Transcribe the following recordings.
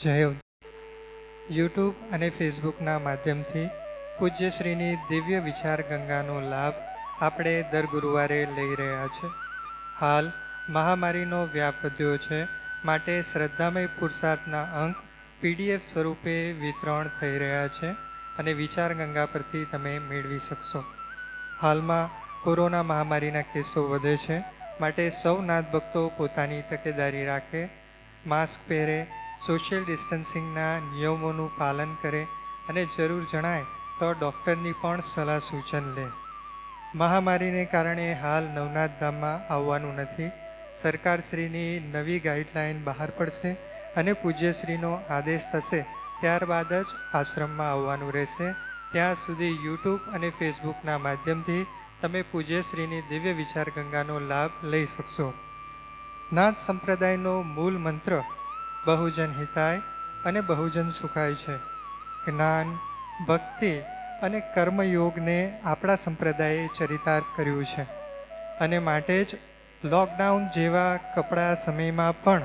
જય યુટ્યુબ અને ફેસબુકના માધ્યમથી પૂજ્યશ્રીની દિવ્ય વિચાર ગંગાનો લાભ આપણે દર ગુરુવારે લઈ રહ્યા છે. હાલ મહામારીનો વ્યાપ વધ્યો છે, માટે શ્રદ્ધામય પુરુષાર્થના અંક પીડીએફ સ્વરૂપે વિતરણ થઈ રહ્યા છે અને વિચાર ગંગા પરથી તમે મેળવી શકશો. હાલમાં કોરોના મહામારીના કેસો વધે છે, માટે સૌ નાથ ભક્તો પોતાની તકેદારી રાખે, માસ્ક પહેરે, સોશિયલ ડિસ્ટન્સિંગના નિયમોનું પાલન કરે અને જરૂર જણાય તો ડૉક્ટરની પણ સલાહ સૂચન લે. મહામારીને કારણે હાલ નવનાથ ધામમાં આવવાનું નથી. સરકારશ્રીની નવી ગાઈડલાઈન બહાર પડશે અને પૂજ્યશ્રીનો આદેશ થશે ત્યારબાદ જ આશ્રમમાં આવવાનું રહેશે. ત્યાં સુધી યુટ્યુબ અને ફેસબુકના માધ્યમથી તમે પૂજ્યશ્રીની દિવ્ય વિચાર ગંગાનો લાભ લઈ શકશો. નાથ સંપ્રદાયનો મૂળ મંત્ર બહુજન હિતાય અને બહુજન સુખાય છે. જ્ઞાન, ભક્તિ અને કર્મયોગને આપણા સંપ્રદાયે ચરિતાર્થ કર્યું છે અને માટે જ લોકડાઉન જેવા કપરા સમયમાં પણ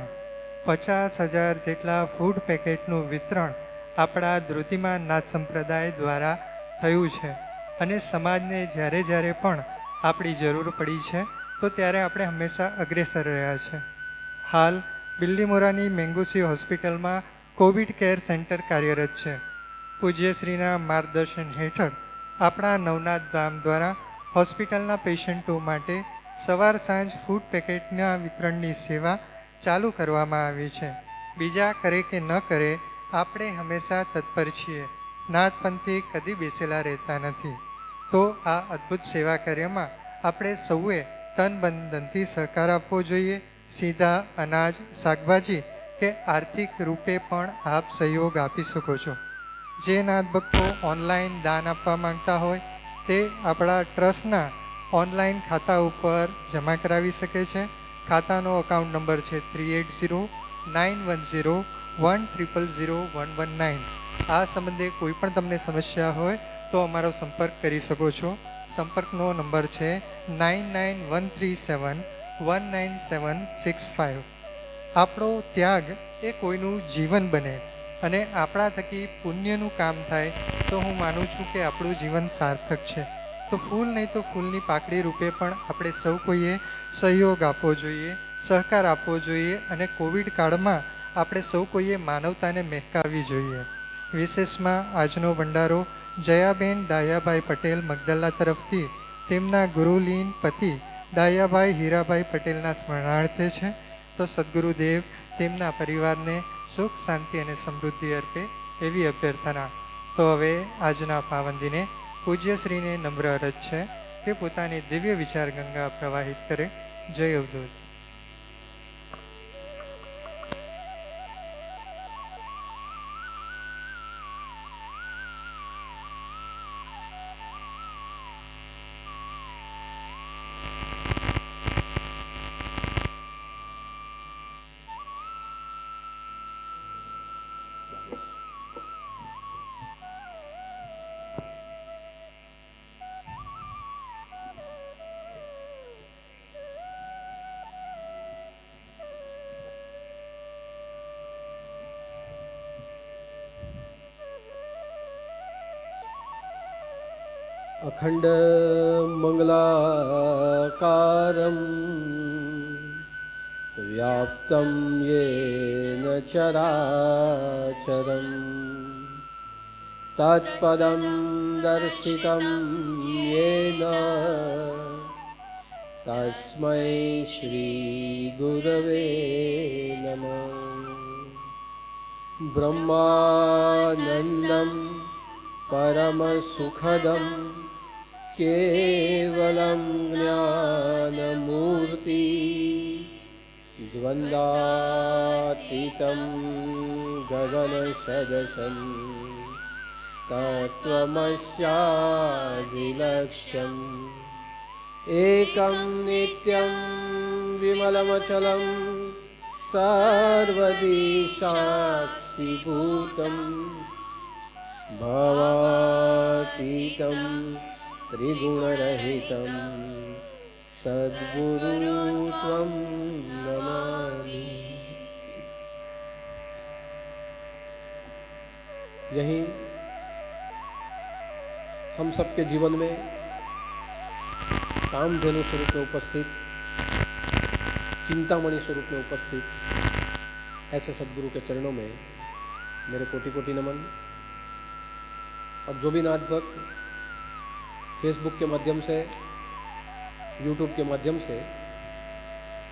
50,000 જેટલા ફૂડ પેકેટનું વિતરણ આપણા ધૃતિમાન નાથ સંપ્રદાય દ્વારા થયું છે અને સમાજને જ્યારે જ્યારે પણ આપણી જરૂર પડી છે તો ત્યારે આપણે હંમેશા અગ્રેસર રહ્યા છે. હાલ બિલ્લીમોરાની મેંગુસી હોસ્પિટલમાં કોવિડ કેર સેન્ટર કાર્યરત છે. પૂજ્યશ્રીના માર્ગદર્શન હેઠળ આપણા નવનાથ ધામ દ્વારા હોસ્પિટલના પેશન્ટો માટે સવાર સાંજ ફૂડ પેકેટના વિતરણની સેવા ચાલુ કરવામાં આવી છે. બીજા કરે કે ન કરે, આપણે હંમેશા તત્પર છીએ. નાથપંથી કદી બેસેલા રહેતા નથી. તો આ અદ્ભુત સેવા કાર્યમાં આપણે સૌએ તન મન ધનથી સહકાર આપવો જોઈએ. સીધા અનાજ, શાકભાજી કે આર્થિક રૂપે પણ આપ સહયોગ આપી શકો છો. જે નાથ ભક્તો ઓનલાઈન દાન આપવા માંગતા હોય તે આપણા ટ્રસ્ટના ઓનલાઈન ખાતા ઉપર જમા કરાવી શકે છે. ખાતાનો અકાઉન્ટ નંબર છે 380910100119. આ સંબંધે કોઈ પણ તમને સમસ્યા હોય તો અમારો સંપર્ક કરી શકો છો. સંપર્કનો નંબર છે 9913719765. આપણો ત્યાગ એ કોઈનું જીવન બને અને આપણા થકી પુણ્યનું કામ થાય તો હું માનું છું કે આપણું જીવન સાર્થક છે. તો ફૂલ નહીં તો ફૂલની પાકડી રૂપે પણ આપણે સૌ કોઈએ સહયોગ આપવો જોઈએ, સહકાર આપવો જોઈએ અને કોવિડ કાળમાં આપણે સૌ કોઈએ માનવતાને મહેકાવવી જોઈએ. વિશેષમાં આજનો ભંડારો જયાબેન ડાયાભાઈ પટેલ મગદલ્લા તરફથી તેમના ગુરુલીન પતિ ડાયાભાઈ હીરાભાઈ પટેલના સ્મરણાર્થે છે. તો સદગુરુદેવ તેમના પરિવારને સુખ, શાંતિ અને સમૃદ્ધિ અર્પે એવી અભ્યર્થના. તો હવે આજના પાવન દિને પૂજ્યશ્રીને નમ્ર અરજ છે કે પોતાની દિવ્ય વિચાર ગંગા પ્રવાહિત કરે. જય અવધૂત. अखंड मंगलाकारं व्याप्तं येन चराचरं तत्पदं दर्शितं येन तस्मै श्री गुरवे नमः. ब्रह्मानन्दं परमसुखदं केवलं ज्ञानमूर्ति द्वन्द्वातीतं गगनसदृशं तत्त्वमस्यादिलक्ष्यम् एकं नित्यं विमलमचलं सर्वदी साक्षिभूतं भवातीतं त्रिगुणरहितं सद्गुरु त्वं नमामि. यहीं हम सबके जीवन में कामधेनु स्वरूप में उपस्थित, चिंतामणि स्वरूप में उपस्थित ऐसे सदगुरु के चरणों में मेरे कोटि कोटि नमन। और जो भी नाथ भक्त फेसबुक के माध्यम से, यूट्यूब के माध्यम से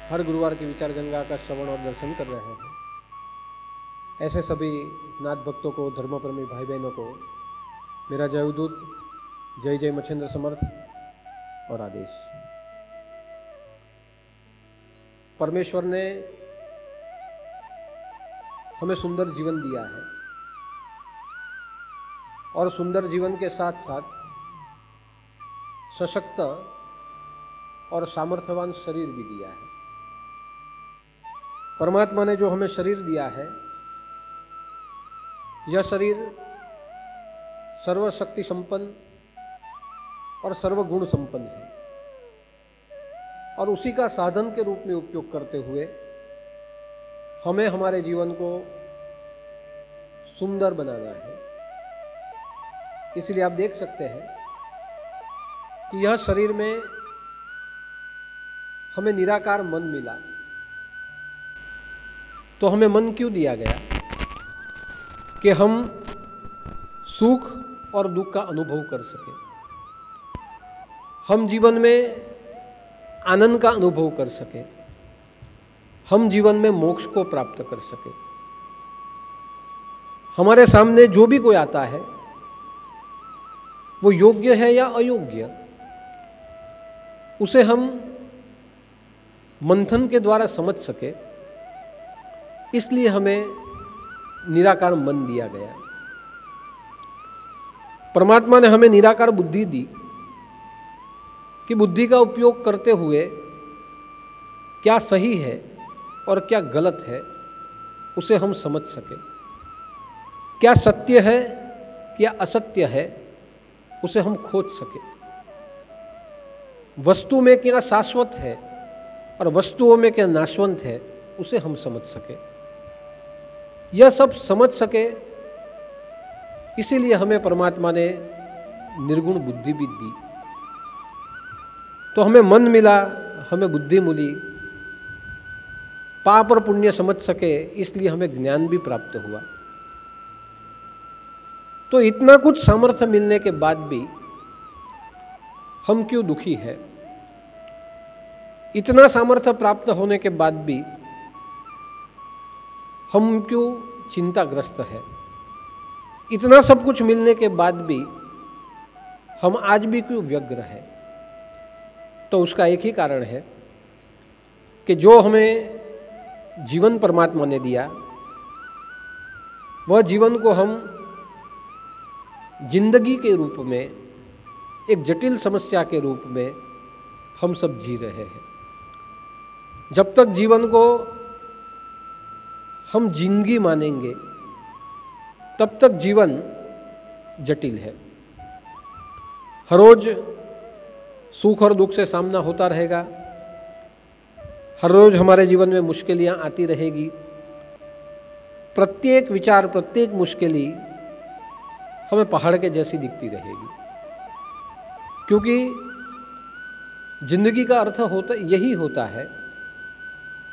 हर गुरुवार की विचार गंगा का श्रवण और दर्शन कर रहे हैं, ऐसे सभी नाथ भक्तों को, धर्मप्रेमी भाई बहनों को मेरा जय उदूत, जय जय मच्छिंद्र समर्थ और आदेश। परमेश्वर ने हमें सुंदर जीवन दिया है और सुंदर जीवन के साथ साथ सशक्त और सामर्थ्यवान शरीर भी दिया है। परमात्मा ने जो हमें शरीर दिया है, यह शरीर सर्वशक्ति संपन्न और सर्वगुण संपन्न है और उसी का साधन के रूप में उपयोग करते हुए हमें हमारे जीवन को सुंदर बनाना है। इसलिए आप देख सकते हैं कि यह शरीर में हमें निराकार मन मिला। तो हमें मन क्यों दिया गया? कि हम सुख और दुख का अनुभव कर सके, हम जीवन में आनंद का अनुभव कर सके, हम जीवन में मोक्ष को प्राप्त कर सके। हमारे सामने जो भी कोई आता है वो योग्य है या अयोग्य, उसे हम मंथन के द्वारा समझ सके, इसलिए हमें निराकार मन दिया गया। परमात्मा ने हमें निराकार बुद्धि दी कि बुद्धि का उपयोग करते हुए क्या सही है और क्या गलत है उसे हम समझ सके, क्या सत्य है क्या असत्य है उसे हम खोज सके, वस्तु में क्या शाश्वत है और वस्तुओं में क्या नाशवंत है उसे हम समझ सके। यह सब समझ सके, इसीलिए हमें परमात्मा ने निर्गुण बुद्धि भी दी। तो हमें मन मिला, हमें बुद्धि मिली, पाप और पुण्य समझ सके, इसलिए हमें ज्ञान भी प्राप्त हुआ। तो इतना कुछ सामर्थ्य मिलने के बाद भी हम क्यों दुखी है? इतना सामर्थ्य प्राप्त होने के बाद भी हम क्यों चिंताग्रस्त है? इतना सब कुछ मिलने के बाद भी हम आज भी क्यों व्यग्र है? तो उसका एक ही कारण है कि जो हमें जीवन परमात्मा ने दिया, वह जीवन को हम जिंदगी के रूप में, एक जटिल समस्या के रूप में हम सब जी रहे हैं। जब तक जीवन को हम जिंदगी मानेंगे तब तक जीवन जटिल है। हर रोज सुख और दुख से सामना होता रहेगा, हर रोज हमारे जीवन में मुश्किलें आती रहेगी। प्रत्येक विचार, प्रत्येक मुश्किल हमें पहाड़ के जैसी दिखती रहेगी, क्योंकि जिंदगी का अर्थ यही होता है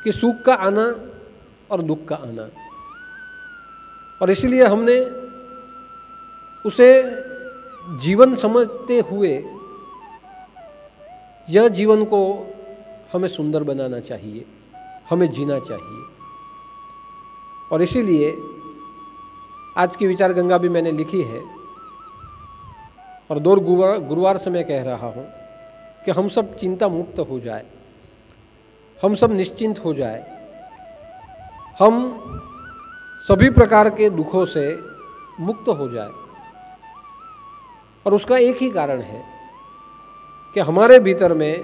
कि सुख का आना और दुख का आना। और इसलिए हमने उसे जीवन समझते हुए यह जीवन को हमें सुंदर बनाना चाहिए, हमें जीना चाहिए। और इसीलिए आज की विचार गंगा भी मैंने लिखी है और 2 गुरुवार से मैं कह रहा हूँ कि हम सब चिंता मुक्त हो जाए, हम सब निश्चिंत हो जाए, हम सभी प्रकार के दुखों से मुक्त हो जाए। और उसका एक ही कारण है कि हमारे भीतर में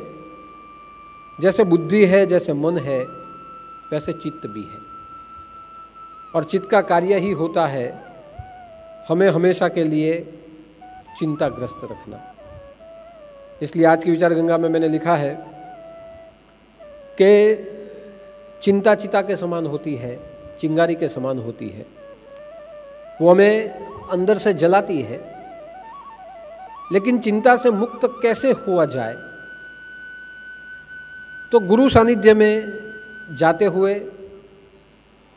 जैसे बुद्धि है, जैसे मन है, वैसे चित्त भी है। और चित्त का कार्य ही होता है हमें हमेशा के लिए चिंताग्रस्त रखना। इसलिए आज की विचार गंगा में मैंने लिखा है कि चिंता चिता के समान होती है, चिंगारी के समान होती है। वो हमें अंदर से जलाती है। लेकिन चिंता से मुक्त कैसे हुआ जाए? तो गुरु सानिध्य में जाते हुए,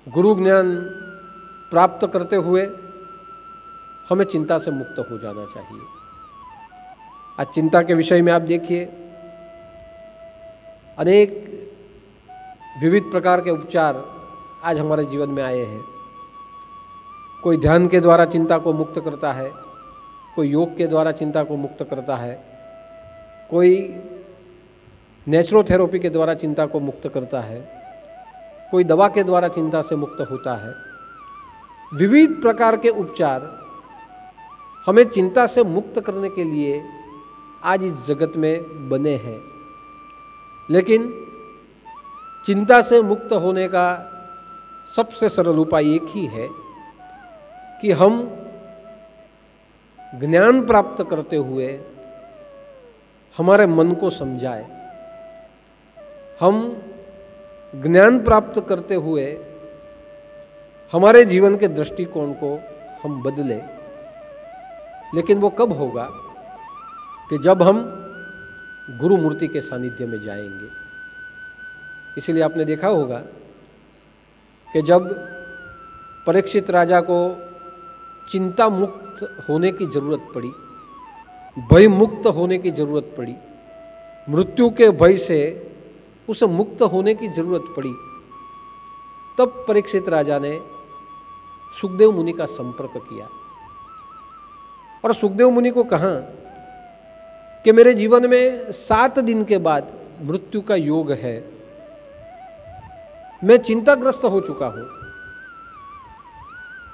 गुरु ज्ञान प्राप्त करते हुए हमें चिंता से मुक्त हो जाना चाहिए। आज चिंता के विषय में आप देखिए, अनेक विविध प्रकार के उपचार आज हमारे जीवन में आए हैं। कोई ध्यान के द्वारा चिंता को मुक्त करता है, कोई योग के द्वारा चिंता को मुक्त करता है, कोई नेचुरोथेरेपी के द्वारा चिंता को मुक्त करता है, कोई दवा के द्वारा चिंता से मुक्त होता है। विविध प्रकार के उपचार हमें चिंता से मुक्त करने के लिए आज इस जगत में बने हैं। लेकिन चिंता से मुक्त होने का सबसे सरल उपाय एक ही है कि हम ज्ञान प्राप्त करते हुए हमारे मन को समझाएं। हम ज्ञान प्राप्त करते हुए हमारे जीवन के दृष्टिकोण को हम बदलें। लेकिन वो कब होगा? कि जब हम गुरु मूर्ति के सानिध्य में जाएंगे। इसलिए आपने देखा होगा कि जब परीक्षित राजा को चिंता मुक्त होने की जरूरत पड़ी, भय मुक्त होने की जरूरत पड़ी, मृत्यु के भय से उसे मुक्त होने की जरूरत पड़ी, तब परीक्षित राजा ने सुखदेव मुनि का संपर्क किया और सुखदेव मुनि को कहा कि मेरे जीवन में 7 दिन के बाद मृत्यु का योग है। मैं चिंताग्रस्त हो चुका हूं।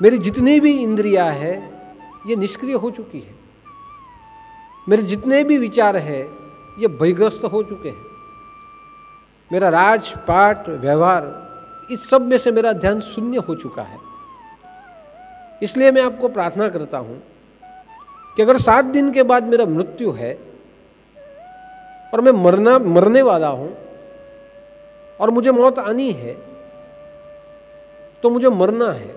मेरी जितनी भी इंद्रियां है ये निष्क्रिय हो चुकी है। मेरे जितने भी विचार है ये भयग्रस्त हो चुके हैं। मेरा राजपाट व्यवहार इस सब में से मेरा ध्यान शून्य हो चुका है। इसलिए मैं आपको प्रार्थना करता हूं कि अगर 7 दिन के बाद मेरा मृत्यु है और मैं मरने वाला हूं और मुझे मौत आनी है, तो मुझे मरना है,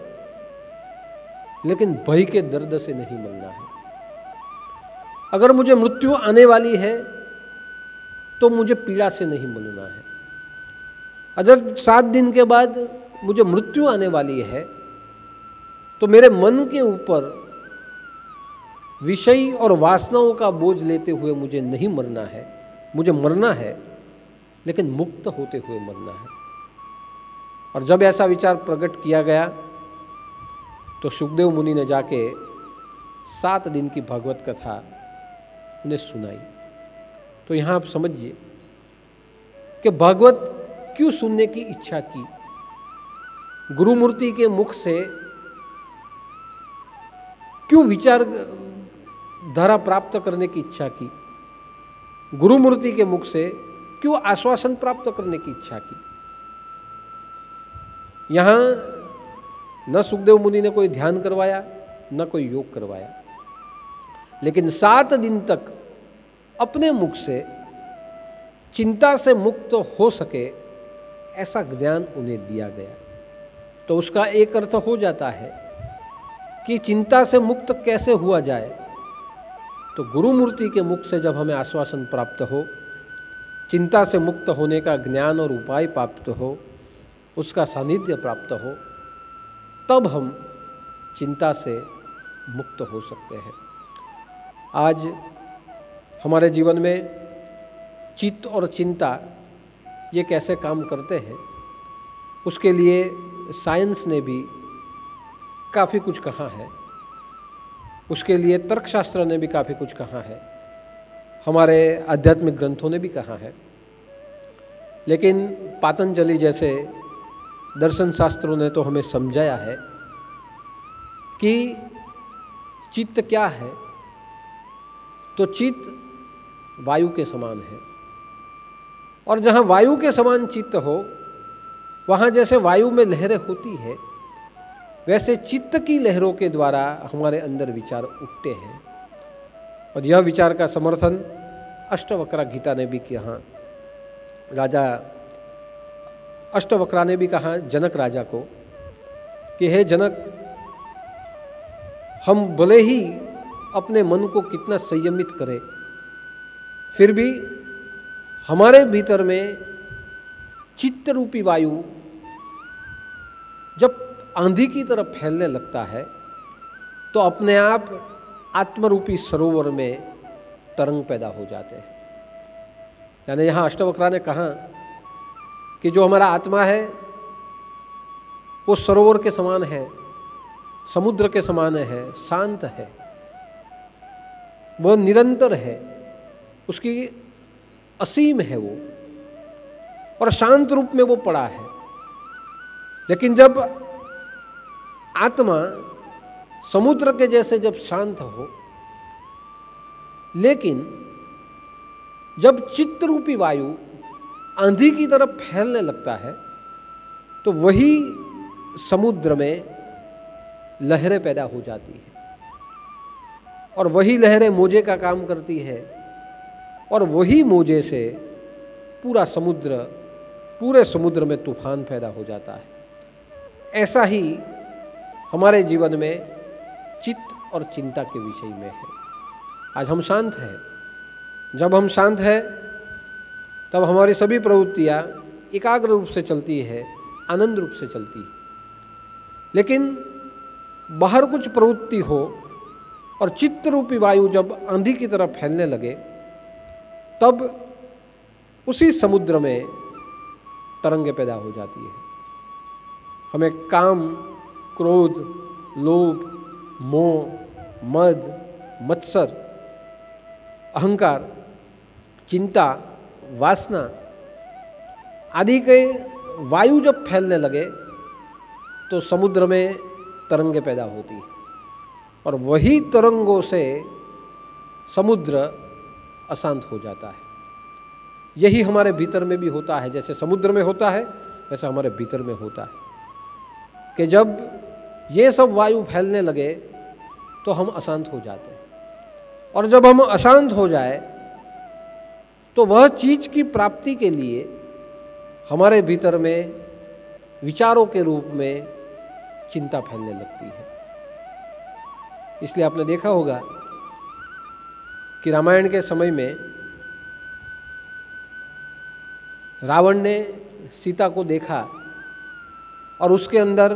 लेकिन भय के दर्द से नहीं मरना है। अगर मुझे मृत्यु आने वाली है तो मुझे पीड़ा से नहीं मरना है। अगर 7 दिन के बाद मुझे मृत्यु आने वाली है तो मेरे मन के ऊपर विषय और वासनाओं का बोझ लेते हुए मुझे नहीं मरना है। मुझे मरना है, लेकिन मुक्त होते हुए मरना है। और जब ऐसा विचार प्रकट किया गया तो सुखदेव मुनि ने जाके 7 दिन की भागवत कथा उन्हें सुनाई। तो यहाँ आप समझिए कि भागवत क्यों सुनने की इच्छा की, गुरुमूर्ति के मुख से क्यों विचार धारा प्राप्त करने की इच्छा की, गुरुमूर्ति के मुख से क्यों आश्वासन प्राप्त करने की इच्छा की। यहां न सुखदेव मुनि ने कोई ध्यान करवाया, न कोई योग करवाया, लेकिन 7 दिन तक अपने मुख से चिंता से मुक्त हो सके ऐसा ज्ञान उन्हें दिया गया। तो उसका एक अर्थ हो जाता है कि चिंता से मुक्त कैसे हुआ जाए। तो गुरुमूर्ति के मुख से जब हमें आश्वासन प्राप्त हो, चिंता से मुक्त होने का ज्ञान और उपाय प्राप्त हो, उसका सानिध्य प्राप्त हो, तब हम चिंता से मुक्त हो सकते हैं। आज हमारे जीवन में चित्त और चिंता ये कैसे काम करते हैं, उसके लिए साइंस ने भी काफ़ी कुछ कहा है, उसके लिए तर्कशास्त्र ने भी काफ़ी कुछ कहा है, हमारे आध्यात्मिक ग्रंथों ने भी कहा है। लेकिन पातंजलि जैसे दर्शन शास्त्रों ने तो हमें समझाया है कि चित्त क्या है। तो चित्त वायु के समान है, और जहाँ वायु के समान चित्त हो, वहाँ जैसे वायु में लहरें होती है, वैसे चित्त की लहरों के द्वारा हमारे अंदर विचार उठते हैं। और यह विचार का समर्थन अष्टवक्रा गीता ने भी किया। राजा अष्टवक्रा ने भी कहा जनक राजा को कि हे जनक, हम भले ही अपने मन को कितना संयमित करें, फिर भी हमारे भीतर में चित्त रूपी वायु जब आंधी की तरफ फैलने लगता है तो अपने आप आत्मरूपी सरोवर में तरंग पैदा हो जाते हैं। यानी यहाँ अष्टावक्रा ने कहा कि जो हमारा आत्मा है वो सरोवर के समान है, समुद्र के समान है, शांत है, वह निरंतर है, उसकी असीम है वो, और शांत रूप में वो पड़ा है। लेकिन जब आत्मा समुद्र के जैसे जब शांत हो, लेकिन जब चित्त रूपी वायु आंधी की तरफ फैलने लगता है तो वही समुद्र में लहरें पैदा हो जाती है, और वही लहरें मोजे का काम करती है, और वही मोजे से पूरे समुद्र में तूफान पैदा हो जाता है। ऐसा ही हमारे जीवन में चित्त और चिंता के विषय में है। आज हम शांत हैं, जब हम शांत हैं तब हमारी सभी प्रवृत्तियाँ एकाग्र रूप से चलती है, आनंद रूप से चलती है। लेकिन बाहर कुछ प्रवृत्ति हो और चित्त रूपी वायु जब आंधी की तरफ फैलने लगे तब उसी समुद्र में तरंगें पैदा हो जाती है। हमें काम, क्रोध, लोभ, मोह, मद, मत्सर, अहंकार, चिंता, वासना आदि के वायु जब फैलने लगे तो समुद्र में तरंगें पैदा होती है, और वही तरंगों से समुद्र अशांत हो जाता है। यही हमारे भीतर में भी होता है, जैसे समुद्र में होता है वैसा हमारे भीतर में होता है कि जब ये सब वायु फैलने लगे तो हम अशांत हो जाते हैं, और जब हम अशांत हो जाए तो वह चीज़ की प्राप्ति के लिए हमारे भीतर में विचारों के रूप में चिंता फैलने लगती है। इसलिए आपने देखा होगा कि रामायण के समय में रावण ने सीता को देखा और उसके अंदर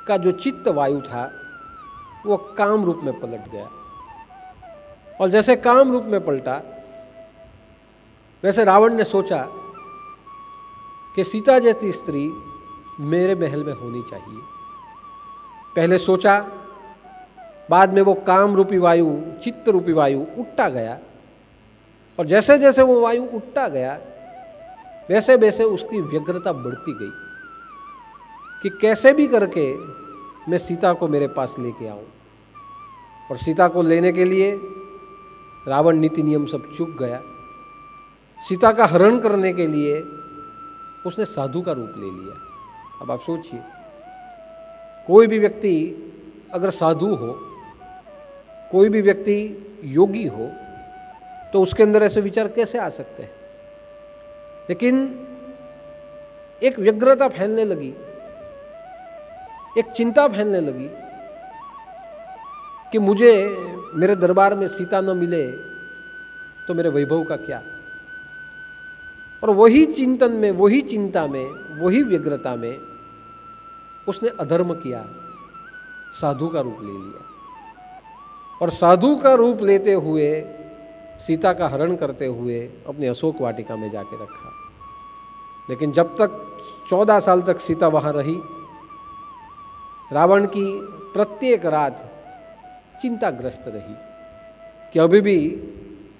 का जो चित्त वायु था वो काम रूप में पलट गया, और जैसे काम रूप में पलटा वैसे रावण ने सोचा कि सीता जैसी स्त्री मेरे महल में होनी चाहिए। पहले सोचा, बाद में वो काम रूपी वायु, चित्त रूपी वायु उठता गया, और जैसे जैसे वो वायु उठता गया वैसे वैसे उसकी व्यग्रता बढ़ती गई कि कैसे भी करके मैं सीता को मेरे पास लेके आऊं। और सीता को लेने के लिए रावण नीति नियम सब चूक गया। सीता का हरण करने के लिए उसने साधु का रूप ले लिया। अब आप सोचिए, कोई भी व्यक्ति अगर साधु हो, कोई भी व्यक्ति योगी हो, तो उसके अंदर ऐसे विचार कैसे आ सकते हैं। लेकिन एक व्यग्रता फैलने लगी, एक चिंता फैलने लगी कि मुझे मेरे दरबार में सीता न मिले तो मेरे वैभव का क्या। और वही चिंतन में, वही चिंता में, वही व्यग्रता में उसने अधर्म किया, साधु का रूप ले लिया, और साधु का रूप लेते हुए सीता का हरण करते हुए अपनी अशोक वाटिका में जाके रखा। लेकिन जब तक 14 साल तक सीता वहाँ रही, रावण की प्रत्येक रात चिंताग्रस्त रही कि अभी भी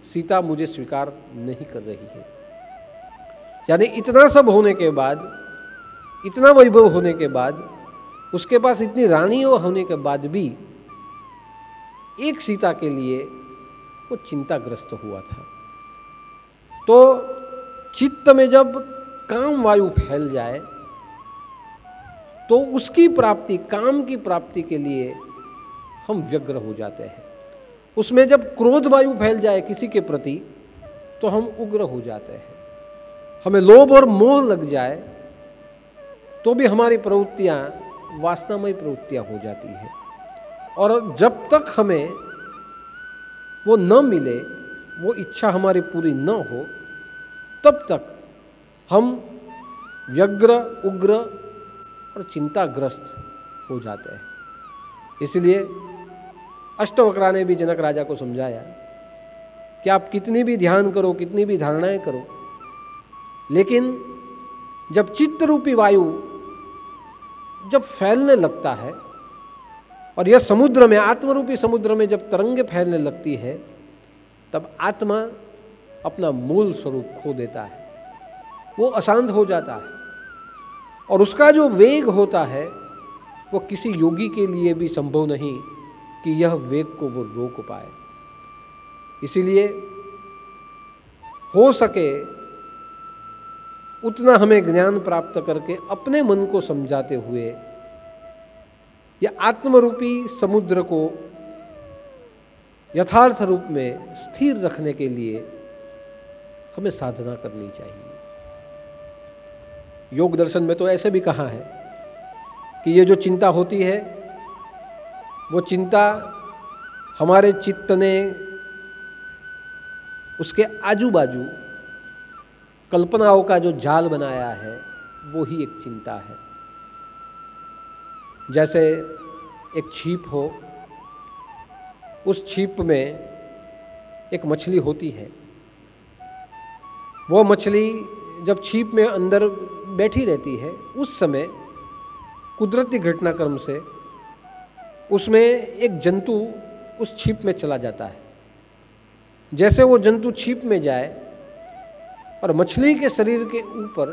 सीता मुझे स्वीकार नहीं कर रही है। यानी इतना सब होने के बाद, इतना वैभव होने के बाद, उसके पास इतनी रानियों होने के बाद भी एक सीता के लिए वो चिंताग्रस्त हुआ था। तो चित्त में जब काम वायु फैल जाए तो उसकी प्राप्ति, काम की प्राप्ति के लिए हम व्यग्र हो जाते हैं। उसमें जब क्रोध वायु फैल जाए किसी के प्रति तो हम उग्र हो जाते हैं। हमें लोभ और मोह लग जाए तो भी हमारी प्रवृत्तियाँ वासनामय प्रवृत्तियाँ हो जाती है। और जब तक हमें वो न मिले, वो इच्छा हमारी पूरी न हो, तब तक हम व्यग्र, उग्र और चिंताग्रस्त हो जाते हैं। इसलिए अष्टवक्रा ने भी जनक राजा को समझाया कि आप कितनी भी ध्यान करो, कितनी भी धारणाएं करो, लेकिन जब चित्त रूपी वायु जब फैलने लगता है और यह समुद्र में, आत्मरूपी समुद्र में जब तरंगे फैलने लगती है, तब आत्मा अपना मूल स्वरूप खो देता है, वो अशांत हो जाता है और उसका जो वेग होता है वो किसी योगी के लिए भी संभव नहीं कि यह वेग को वो रोक पाए। इसीलिए हो सके उतना हमें ज्ञान प्राप्त करके अपने मन को समझाते हुए या आत्मरूपी समुद्र को यथार्थ रूप में स्थिर रखने के लिए हमें साधना करनी चाहिए। योग दर्शन में तो ऐसे भी कहा है कि ये जो चिंता होती है, वो चिंता हमारे चित्त ने उसके आजू बाजू कल्पनाओं का जो जाल बनाया है, वो ही एक चिंता है। जैसे एक छिप हो, उस छिप में एक मछली होती है, वो मछली जब छिप में अंदर बैठी रहती है, उस समय कुदरती घटनाक्रम से उसमें एक जंतु उस छिप में चला जाता है। जैसे वो जंतु छिप में जाए और मछली के शरीर के ऊपर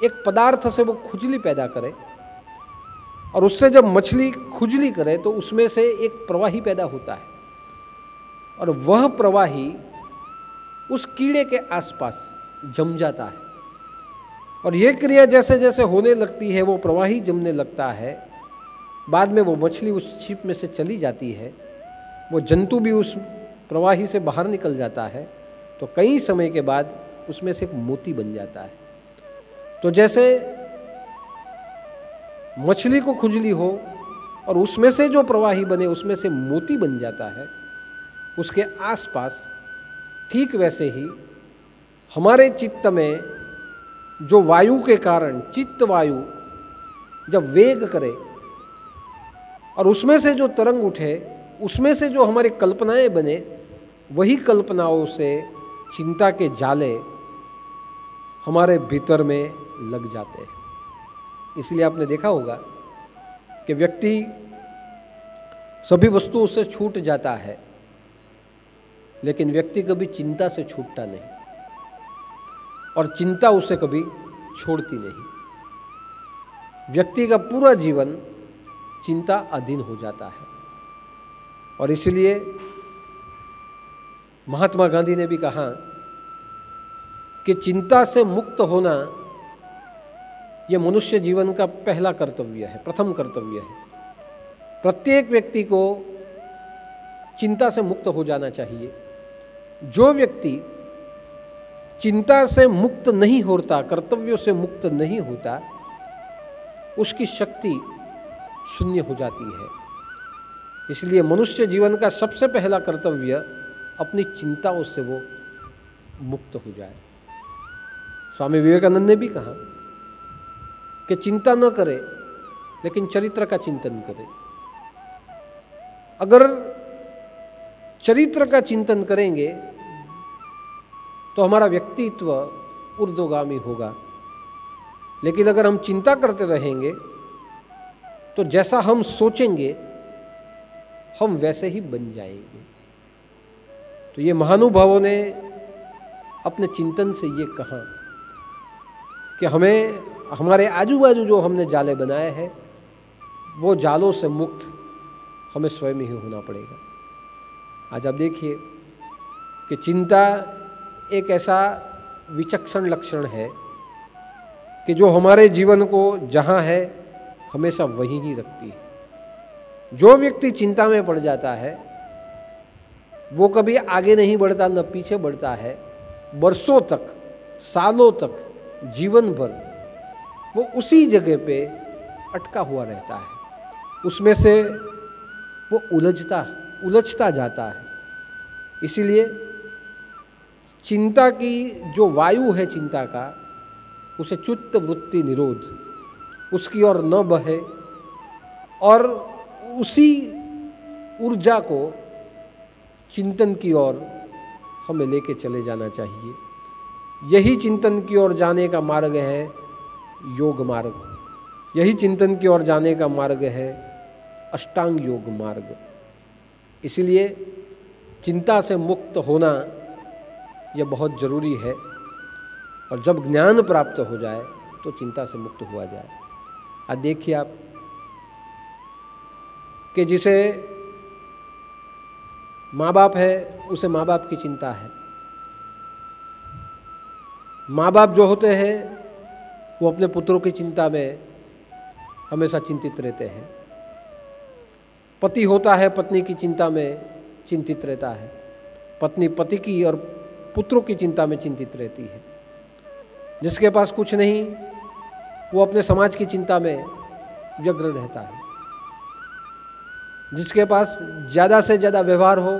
एक पदार्थ से वो खुजली पैदा करे, और उससे जब मछली खुजली करे तो उसमें से एक प्रवाही पैदा होता है, और वह प्रवाही उस कीड़े के आसपास जम जाता है। और यह क्रिया जैसे जैसे होने लगती है, वो प्रवाही जमने लगता है, बाद में वो मछली उस छिप में से चली जाती है, वो जंतु भी उस प्रवाही से बाहर निकल जाता है, तो कई समय के बाद उसमें से एक मोती बन जाता है। तो जैसे मछली को खुजली हो और उसमें से जो प्रवाही बने उसमें से मोती बन जाता है, उसके आसपास ठीक वैसे ही हमारे चित्त में जो वायु के कारण चित्त वायु जब वेग करे और उसमें से जो तरंग उठे, उसमें से जो हमारी कल्पनाएं बने, वही कल्पनाओं से चिंता के जाले हमारे भीतर में लग जाते हैं। इसलिए आपने देखा होगा कि व्यक्ति सभी वस्तुओं से छूट जाता है, लेकिन व्यक्ति कभी चिंता से छूटता नहीं और चिंता उसे कभी छोड़ती नहीं। व्यक्ति का पूरा जीवन चिंता अधीन हो जाता है। और इसलिए महात्मा गांधी ने भी कहा कि चिंता से मुक्त होना यह मनुष्य जीवन का पहला कर्तव्य है, प्रथम कर्तव्य है। प्रत्येक व्यक्ति को चिंता से मुक्त हो जाना चाहिए। जो व्यक्ति चिंता से मुक्त नहीं होता, कर्तव्यों से मुक्त नहीं होता, उसकी शक्ति शून्य हो जाती है। इसलिए मनुष्य जीवन का सबसे पहला कर्तव्य अपनी चिंताओं से वो मुक्त हो जाए। स्वामी विवेकानंद ने भी कहा कि चिंता न करे, लेकिन चरित्र का चिंतन करे। अगर चरित्र का चिंतन करेंगे तो हमारा व्यक्तित्व ऊर्ध्वगामी होगा। लेकिन अगर हम चिंता करते रहेंगे तो जैसा हम सोचेंगे हम वैसे ही बन जाएंगे। तो ये महानुभावों ने अपने चिंतन से ये कहा कि हमें हमारे आजू बाजू जो हमने जाले बनाए हैं, वो जालों से मुक्त हमें स्वयं ही होना पड़ेगा। आज आप देखिए कि चिंता एक ऐसा विचक्षण लक्षण है कि जो हमारे जीवन को जहाँ है हमेशा वहीं ही रखती है। जो व्यक्ति चिंता में पड़ जाता है वो कभी आगे नहीं बढ़ता, न पीछे बढ़ता है। वर्षों तक, सालों तक, जीवन भर वो उसी जगह पे अटका हुआ रहता है। उसमें से वो उलझता जाता है। इसीलिए चिंता की जो वायु है चिंता का, उसे चित्त वृत्ति निरोध, उसकी ओर न बहे और उसी ऊर्जा को चिंतन की ओर हमें लेके चले जाना चाहिए। यही चिंतन की ओर जाने का मार्ग है योग मार्ग, यही चिंतन की ओर जाने का मार्ग है अष्टांग योग मार्ग। इसलिए चिंता से मुक्त होना यह बहुत ज़रूरी है, और जब ज्ञान प्राप्त हो जाए तो चिंता से मुक्त हुआ जाए। आज देखिए आप कि जिसे माँ बाप है उसे माँ बाप की चिंता है। माँ बाप जो होते हैं वो अपने पुत्रों की चिंता में हमेशा चिंतित रहते हैं। पति होता है पत्नी की चिंता में चिंतित रहता है, पत्नी पति की और पुत्रों की चिंता में चिंतित रहती है। जिसके पास कुछ नहीं वो अपने समाज की चिंता में व्यग्र रहता है। जिसके पास ज़्यादा से ज़्यादा व्यवहार हो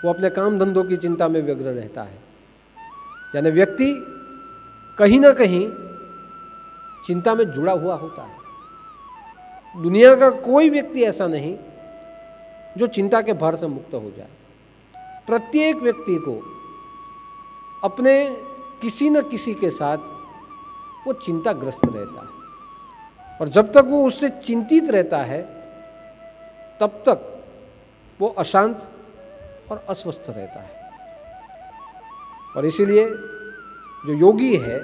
वो अपने काम धंधों की चिंता में व्यग्र रहता है। यानी व्यक्ति कहीं ना कहीं चिंता में जुड़ा हुआ होता है। दुनिया का कोई व्यक्ति ऐसा नहीं जो चिंता के भार से मुक्त हो जाए। प्रत्येक व्यक्ति को अपने किसी न किसी के साथ वो चिंताग्रस्त रहता है, और जब तक वो उससे चिंतित रहता है तब तक वो अशांत और अस्वस्थ रहता है। और इसीलिए जो योगी है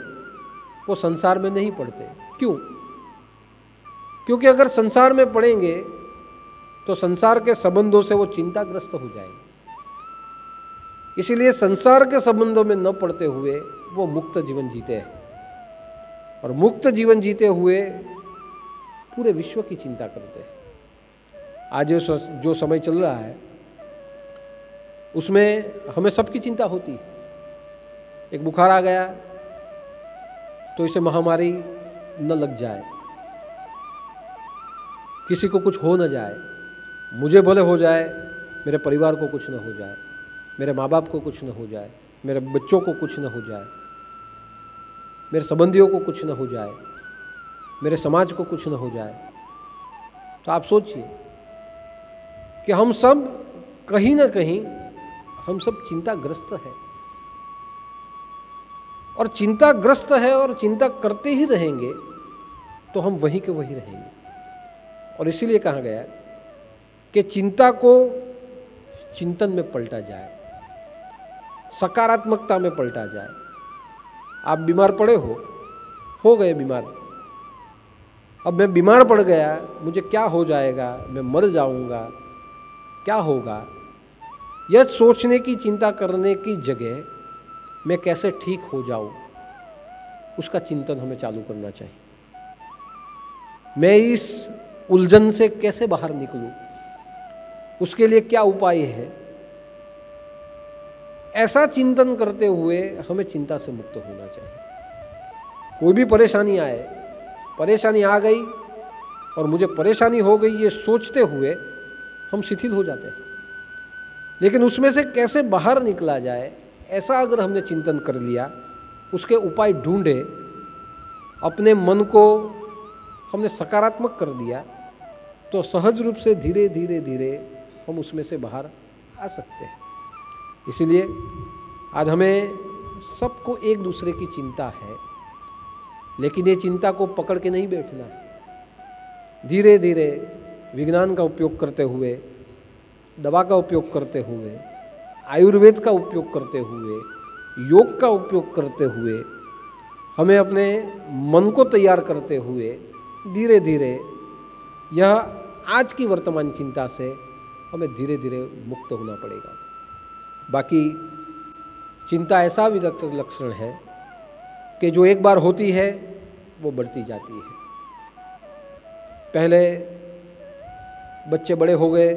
वो संसार में नहीं पड़ते। क्यों? क्योंकि अगर संसार में पड़ेंगे तो संसार के संबंधों से वो चिंताग्रस्त हो जाएंगे। इसीलिए संसार के संबंधों में न पड़ते हुए वो मुक्त जीवन जीते हैं, और मुक्त जीवन जीते हुए पूरे विश्व की चिंता करते हैं। आज जो समय चल रहा है उसमें हमें सबकी चिंता होती है। एक बुखार आ गया तो इसे महामारी न लग जाए, किसी को कुछ हो न जाए, मुझे भले हो जाए, मेरे परिवार को कुछ न हो जाए, मेरे माँ बाप को कुछ न हो जाए, मेरे बच्चों को कुछ न हो जाए, मेरे संबंधियों को कुछ न हो जाए, मेरे समाज को कुछ न हो जाए। तो आप सोचिए कि हम सब कहीं ना कहीं हम सब चिंताग्रस्त है, और चिंताग्रस्त है और चिंता करते ही रहेंगे तो हम वहीं के वहीं रहेंगे। और इसीलिए कहा गया कि चिंता को चिंतन में पलटा जाए, सकारात्मकता में पलटा जाए। आप बीमार पड़े हो गए बीमार, अब मैं बीमार पड़ गया, मुझे क्या हो जाएगा, मैं मर जाऊंगा, क्या होगा, यह सोचने की चिंता करने की जगह मैं कैसे ठीक हो जाऊं, उसका चिंतन हमें चालू करना चाहिए। मैं इस उलझन से कैसे बाहर निकलूं, उसके लिए क्या उपाय है, ऐसा चिंतन करते हुए हमें चिंता से मुक्त होना चाहिए। कोई भी परेशानी आए, परेशानी आ गई और मुझे परेशानी हो गई, ये सोचते हुए हम शिथिल हो जाते हैं। लेकिन उसमें से कैसे बाहर निकला जाए, ऐसा अगर हमने चिंतन कर लिया, उसके उपाय ढूंढे, अपने मन को हमने सकारात्मक कर दिया, तो सहज रूप से धीरे धीरे धीरे हम उसमें से बाहर आ सकते हैं। इसीलिए आज हमें सबको एक दूसरे की चिंता है, लेकिन ये चिंता को पकड़ के नहीं बैठना। धीरे धीरे विज्ञान का उपयोग करते हुए, दवा का उपयोग करते हुए, आयुर्वेद का उपयोग करते हुए, योग का उपयोग करते हुए, हमें अपने मन को तैयार करते हुए धीरे धीरे यह आज की वर्तमान चिंता से हमें धीरे धीरे मुक्त होना पड़ेगा। बाकी चिंता ऐसा भी लक्षण है कि जो एक बार होती है वो बढ़ती जाती है। पहले बच्चे बड़े हो गए,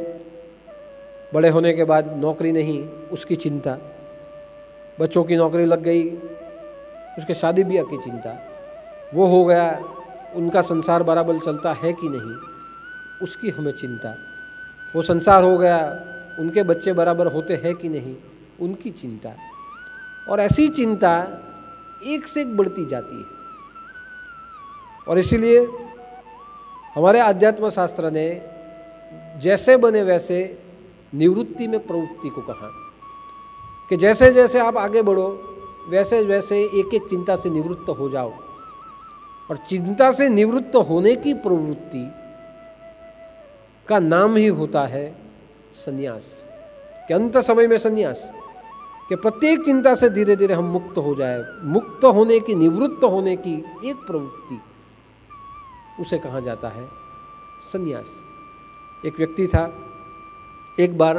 बड़े होने के बाद नौकरी नहीं, उसकी चिंता, बच्चों की नौकरी लग गई, उसके शादी ब्याह की चिंता, वो हो गया, उनका संसार बराबर चलता है कि नहीं, उसकी हमें चिंता, वो संसार हो गया, उनके बच्चे बराबर होते हैं कि नहीं, उनकी चिंता, और ऐसी चिंता एक से एक बढ़ती जाती है। और इसीलिए हमारे आध्यात्म शास्त्र ने जैसे बने वैसे निवृत्ति में प्रवृत्ति को कहा कि जैसे जैसे आप आगे बढ़ो वैसे वैसे एक एक चिंता से निवृत्त हो जाओ। और चिंता से निवृत्त होने की प्रवृत्ति का नाम ही होता है संन्यास, कि अंत समय में संन्यास, कि प्रत्येक चिंता से धीरे धीरे हम मुक्त हो जाए। मुक्त होने की, निवृत्त होने की एक प्रवृत्ति, उसे कहा जाता है संन्यास। एक व्यक्ति था, एक बार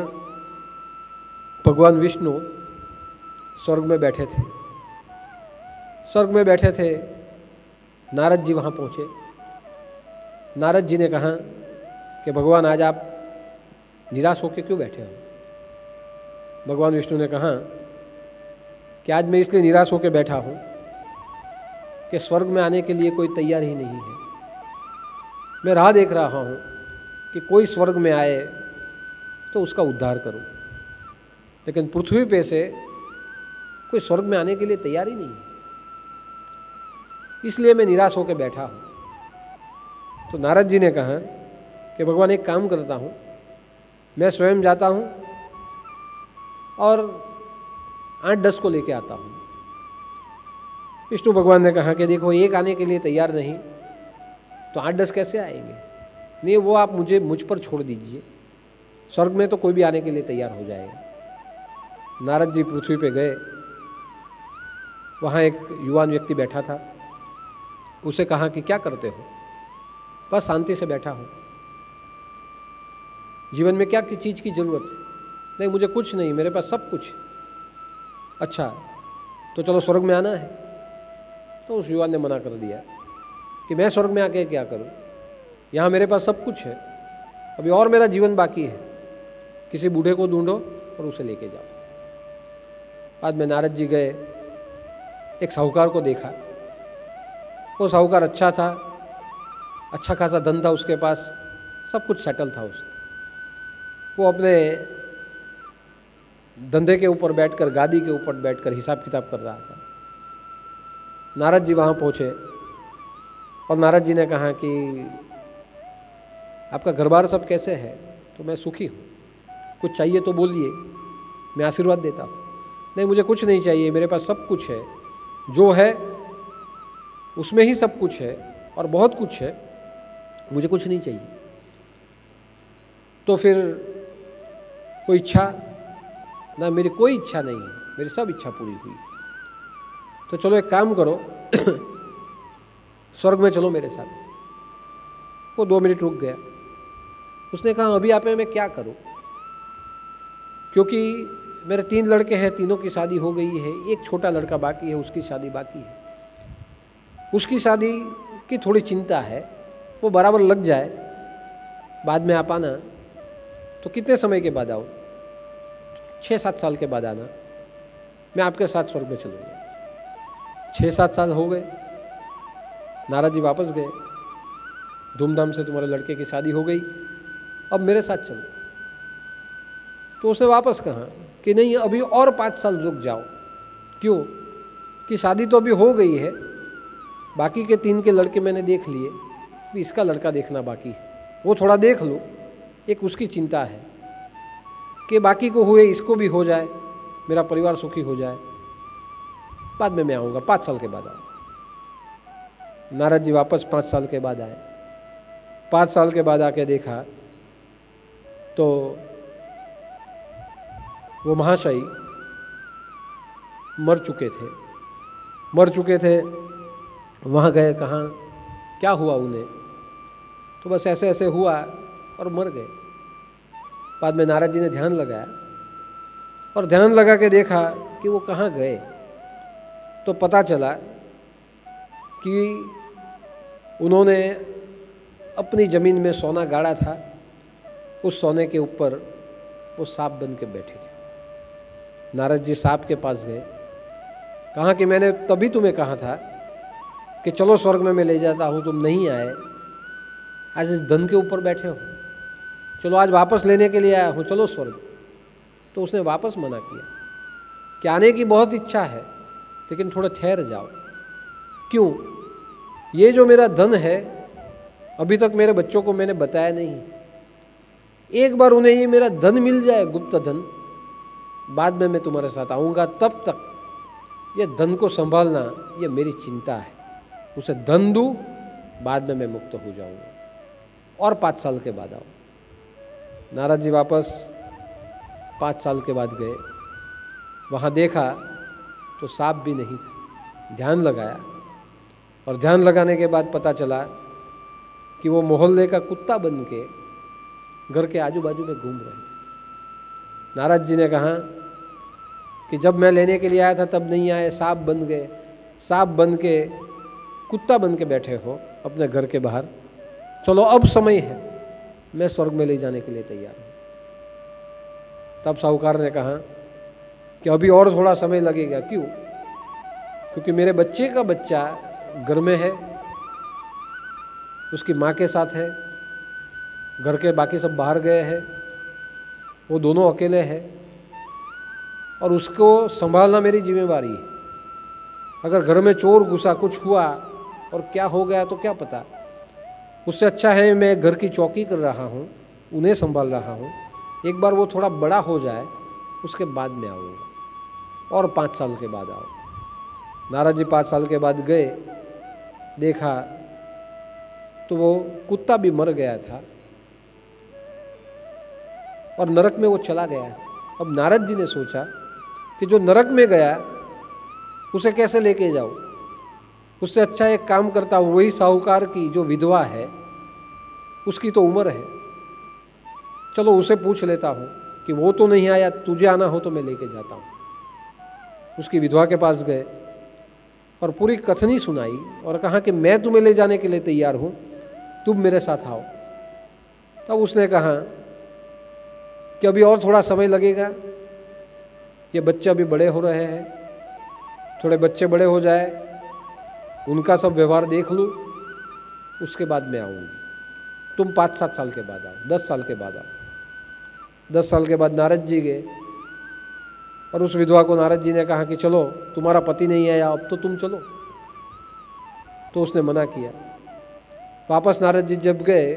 भगवान विष्णु स्वर्ग में बैठे थे। स्वर्ग में बैठे थे, नारद जी वहाँ पहुँचे। नारद जी ने कहा कि भगवान आज आप निराश होकर क्यों बैठे हो। भगवान विष्णु ने कहा कि आज मैं इसलिए निराश होकर बैठा हूँ कि स्वर्ग में आने के लिए कोई तैयार ही नहीं है। मैं राह देख रहा हूँ कि कोई स्वर्ग में आए तो उसका उद्धार करूँ, लेकिन पृथ्वी पे से कोई स्वर्ग में आने के लिए तैयार ही नहीं है, इसलिए मैं निराश होकर बैठा हूँ। तो नारद जी ने कहा कि भगवान एक काम करता हूँ, मैं स्वयं जाता हूँ और 8-10 को लेके आता हूँ। विष्णु भगवान ने कहा कि देखो, एक आने के लिए तैयार नहीं तो 8-10 कैसे आएंगे। नहीं, वो आप मुझ पर छोड़ दीजिए, स्वर्ग में तो कोई भी आने के लिए तैयार हो जाएगा। नारद जी पृथ्वी पे गए, वहाँ एक युवान व्यक्ति बैठा था। उसे कहा कि क्या करते हो। बस शांति से बैठा हूँ, जीवन में क्या किस चीज़ की ज़रूरत है। नहीं, मुझे कुछ नहीं, मेरे पास सब कुछ। अच्छा, तो चलो स्वर्ग में आना है। तो उस युवान ने मना कर दिया कि मैं स्वर्ग में आके क्या करूँ, यहाँ मेरे पास सब कुछ है, अभी और मेरा जीवन बाकी है। किसी बूढ़े को ढूंढो और उसे लेके जाओ। बाद में नारद जी गए, एक साहूकार को देखा। वो साहूकार अच्छा था, अच्छा खासा धन था उसके पास, सब कुछ सेटल था उसका। वो अपने धंधे के ऊपर बैठकर, गादी के ऊपर बैठकर हिसाब किताब कर रहा था। नारद जी वहाँ पहुँचे और नारद जी ने कहा कि आपका घर बार सब कैसे है। तो मैं सुखी हूँ, कुछ चाहिए तो बोलिए, मैं आशीर्वाद देता हूँ। नहीं, मुझे कुछ नहीं चाहिए, मेरे पास सब कुछ है, जो है उसमें ही सब कुछ है और बहुत कुछ है, मुझे कुछ नहीं चाहिए। तो फिर कोई इच्छा ना, मेरी कोई इच्छा नहीं है, मेरी सब इच्छा पूरी हुई। तो चलो एक काम करो, स्वर्ग में चलो मेरे साथ। वो 2 मिनट रुक गया। उसने कहा अभी आप मैं क्या करूं, क्योंकि मेरे 3 लड़के हैं, तीनों की शादी हो गई है, एक छोटा लड़का बाकी है, उसकी शादी बाकी है। उसकी शादी की थोड़ी चिंता है, वो बराबर लग जाए, बाद में आप आना। तो कितने समय के बाद आओ। 6-7 साल के बाद आना, मैं आपके साथ स्वर्ग में चलूँगा। 6-7 साल हो गए, नारद जी वापस गए। धूमधाम से तुम्हारे लड़के की शादी हो गई, अब मेरे साथ चलो। तो उसने वापस कहा कि नहीं, अभी और 5 साल रुक जाओ। क्यों? कि शादी तो अभी हो गई है, बाकी के 3 के लड़के मैंने देख लिए, अभी इसका लड़का देखना बाकी है, वो थोड़ा देख लो। एक उसकी चिंता है कि बाकी को हुए इसको भी हो जाए, मेरा परिवार सुखी हो जाए, बाद में मैं आऊँगा, 5 साल के बाद आऊँ। नारद जी वापस 5 साल के बाद आए। 5 साल के बाद आके देखा तो वो महाशय मर चुके थे। वहाँ गए, कहाँ क्या हुआ उन्हें, तो बस ऐसे ऐसे हुआ और मर गए। बाद में नारद जी ने ध्यान लगाया और ध्यान लगा के देखा कि वो कहाँ गए। तो पता चला कि उन्होंने अपनी ज़मीन में सोना गाड़ा था, उस सोने के ऊपर वो सांप बन के बैठे थे। नारद जी सांप के पास गए, कहा कि मैंने तभी तुम्हें कहा था कि चलो स्वर्ग में मैं ले जाता हूँ, तुम नहीं आए, आज इस धन के ऊपर बैठे हो, चलो आज वापस लेने के लिए आया हूँ, चलो स्वर्ग। तो उसने वापस मना किया कि आने की बहुत इच्छा है लेकिन थोड़ा ठहर जाओ। क्यों? ये जो मेरा धन है अभी तक मेरे बच्चों को मैंने बताया नहीं, एक बार उन्हें ये मेरा धन मिल जाए, गुप्त धन, बाद में मैं तुम्हारे साथ आऊँगा, तब तक ये धन को संभालना ये मेरी चिंता है। उसे धन दूँ, बाद में मैं मुक्त हो जाऊँगा, और 5 साल के बाद आओ। नारद जी वापस 5 साल के बाद गए, वहाँ देखा तो सांप भी नहीं था। ध्यान लगाया, और ध्यान लगाने के बाद पता चला कि वो मोहल्ले का कुत्ता बन के घर के आजू बाजू में घूम रहे थे। नारद जी ने कहा कि जब मैं लेने के लिए आया था तब नहीं आए, सांप बन गए, सांप बन के कुत्ता बन के बैठे हो अपने घर के बाहर, चलो अब समय है, मैं स्वर्ग में ले जाने के लिए तैयार हूँ। तब साहूकार ने कहा कि अभी और थोड़ा समय लगेगा। क्यों? क्योंकि मेरे बच्चे का बच्चा घर में है, उसकी माँ के साथ है, घर के बाकी सब बाहर गए हैं, वो दोनों अकेले हैं, और उसको संभालना मेरी जिम्मेवारी है। अगर घर में चोर घुसा, कुछ हुआ और क्या हो गया तो क्या पता। उससे अच्छा है मैं घर की चौकी कर रहा हूँ, उन्हें संभाल रहा हूँ, एक बार वो थोड़ा बड़ा हो जाए उसके बाद में आऊँगा, और 5 साल के बाद आओ। नारद जी 5 साल के बाद गए, देखा तो वो कुत्ता भी मर गया था और नरक में वो चला गया। अब नारद जी ने सोचा कि जो नरक में गया उसे कैसे लेके जाऊँ, उससे अच्छा एक काम करता हूँ, वही साहूकार की जो विधवा है उसकी तो उम्र है, चलो उसे पूछ लेता हूँ कि वो तो नहीं आया, तुझे आना हो तो मैं लेके जाता हूँ। उसकी विधवा के पास गए और पूरी कथनी सुनाई और कहा कि मैं तुम्हें ले जाने के लिए तैयार हूँ, तुम मेरे साथ आओ। तब उसने कहा कि अभी और थोड़ा समय लगेगा, ये बच्चे अभी बड़े हो रहे हैं, थोड़े बच्चे बड़े हो जाए, उनका सब व्यवहार देख लूँ, उसके बाद मैं आऊँगी। तुम 5-7 साल के बाद आओ, 10 साल के बाद आओ। 10 साल के बाद नारद जी गए और उस विधवा को नारद जी ने कहा कि चलो तुम्हारा पति नहीं आया, अब तो तुम चलो। तो उसने मना किया। वापस नारद जी जब गए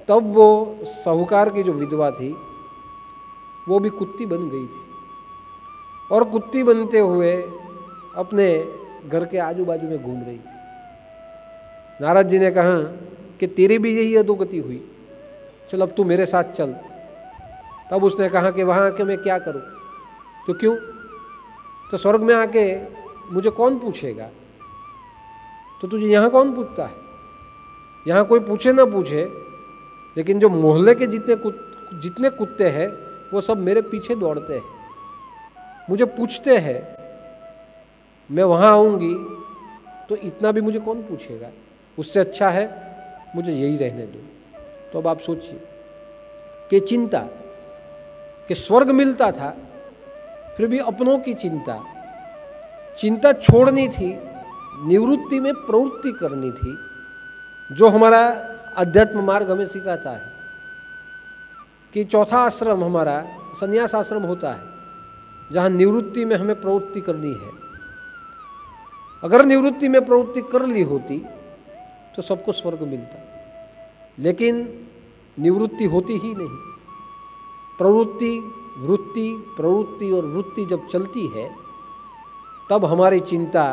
तब वो साहूकार की जो विधवा थी वो भी कुत्ती बन गई थी, और कुत्ती बनते हुए अपने घर के आजू बाजू में घूम रही थी। नारद जी ने कहा कि तेरी भी यही अधोगति हुई, चल अब तू मेरे साथ चल। तब उसने कहा कि वहाँ आके मैं क्या करूँ? तो क्यों? तो स्वर्ग में आके मुझे कौन पूछेगा? तो तुझे यहाँ कौन पूछता है? यहाँ कोई पूछे ना पूछे, लेकिन जो मोहल्ले के जितने कुत्ते हैं वो सब मेरे पीछे दौड़ते हैं, मुझे पूछते हैं। मैं वहाँ आऊँगी तो इतना भी मुझे कौन पूछेगा? उससे अच्छा है मुझे यही रहने दो। तो अब आप सोचिए कि चिंता कि स्वर्ग मिलता था फिर भी अपनों की चिंता छोड़नी थी, निवृत्ति में प्रवृत्ति करनी थी, जो हमारा अध्यात्म मार्ग हमें सिखाता है कि चौथा आश्रम हमारा संन्यास आश्रम होता है, जहाँ निवृत्ति में हमें प्रवृत्ति करनी है। अगर निवृत्ति में प्रवृत्ति कर ली होती तो सबको स्वर्ग मिलता, लेकिन निवृत्ति होती ही नहीं। प्रवृत्ति, वृत्ति, प्रवृत्ति और वृत्ति जब चलती है तब हमारी चिंता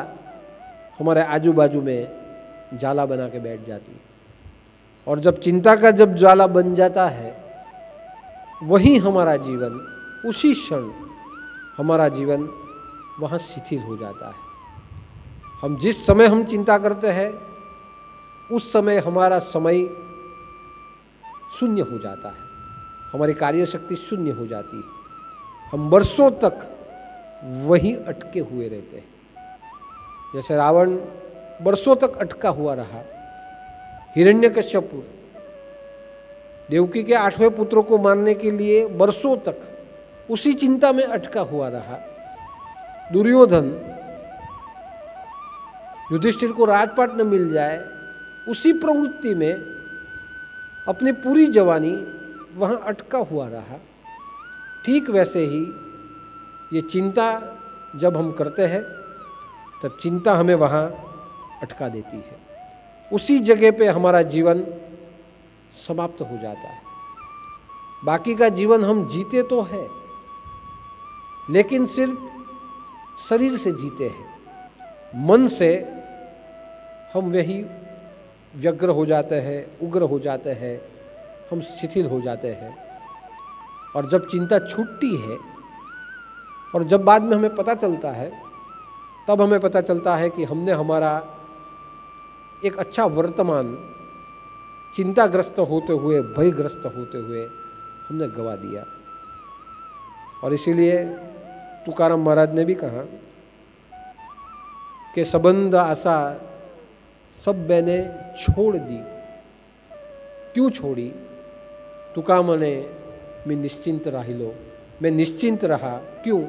हमारे आजू बाजू में जाला बना के बैठ जाती है, और जब चिंता का जब जाला बन जाता है वही हमारा जीवन, उसी क्षण हमारा जीवन वहाँ शिथिल हो जाता है। हम जिस समय हम चिंता करते हैं उस समय हमारा समय शून्य हो जाता है, हमारी कार्य शक्ति शून्य हो जाती है, हम वर्षों तक वहीं अटके हुए रहते हैं। जैसे रावण वर्षों तक अटका हुआ रहा, हिरण्यकश्यप देवकी के 8वें पुत्रों को मारने के लिए वर्षों तक उसी चिंता में अटका हुआ रहा। दुर्योधन युधिष्ठिर को राजपाट न मिल जाए उसी प्रवृत्ति में अपनी पूरी जवानी वहाँ अटका हुआ रहा। ठीक वैसे ही ये चिंता जब हम करते हैं तब चिंता हमें वहाँ अटका देती है। उसी जगह पे हमारा जीवन समाप्त हो जाता है। बाकी का जीवन हम जीते तो है, लेकिन सिर्फ शरीर से जीते हैं। मन से हम वही व्यग्र हो जाते हैं, उग्र हो जाते हैं, हम शिथिल हो जाते हैं। और जब चिंता छूटती है और जब बाद में हमें पता चलता है, तब हमें पता चलता है कि हमने हमारा एक अच्छा वर्तमान चिंताग्रस्त होते हुए, भयग्रस्त होते हुए हमने गवा दिया। और इसीलिए तुकाराम महाराज ने भी कहा कि संबंध आशा सब मैंने छोड़ दी। क्यों छोड़ी? तुका मने मैं निश्चिंत राहिलो, मैं निश्चिंत रहा। क्यों?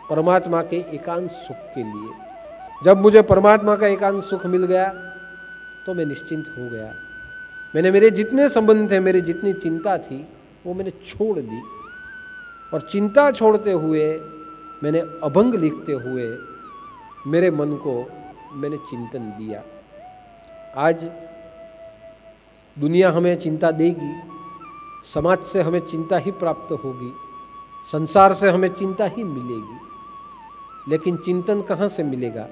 परमात्मा के एकांत सुख के लिए। जब मुझे परमात्मा का एकांत सुख मिल गया तो मैं निश्चिंत हो गया। मैंने मेरे जितने संबंध थे, मेरी जितनी चिंता थी, वो मैंने छोड़ दी। और चिंता छोड़ते हुए, मैंने अभंग लिखते हुए मेरे मन को मैंने चिंतन दिया। आज दुनिया हमें चिंता देगी, समाज से हमें चिंता ही प्राप्त होगी, संसार से हमें चिंता ही मिलेगी, लेकिन चिंतन कहाँ से मिलेगा?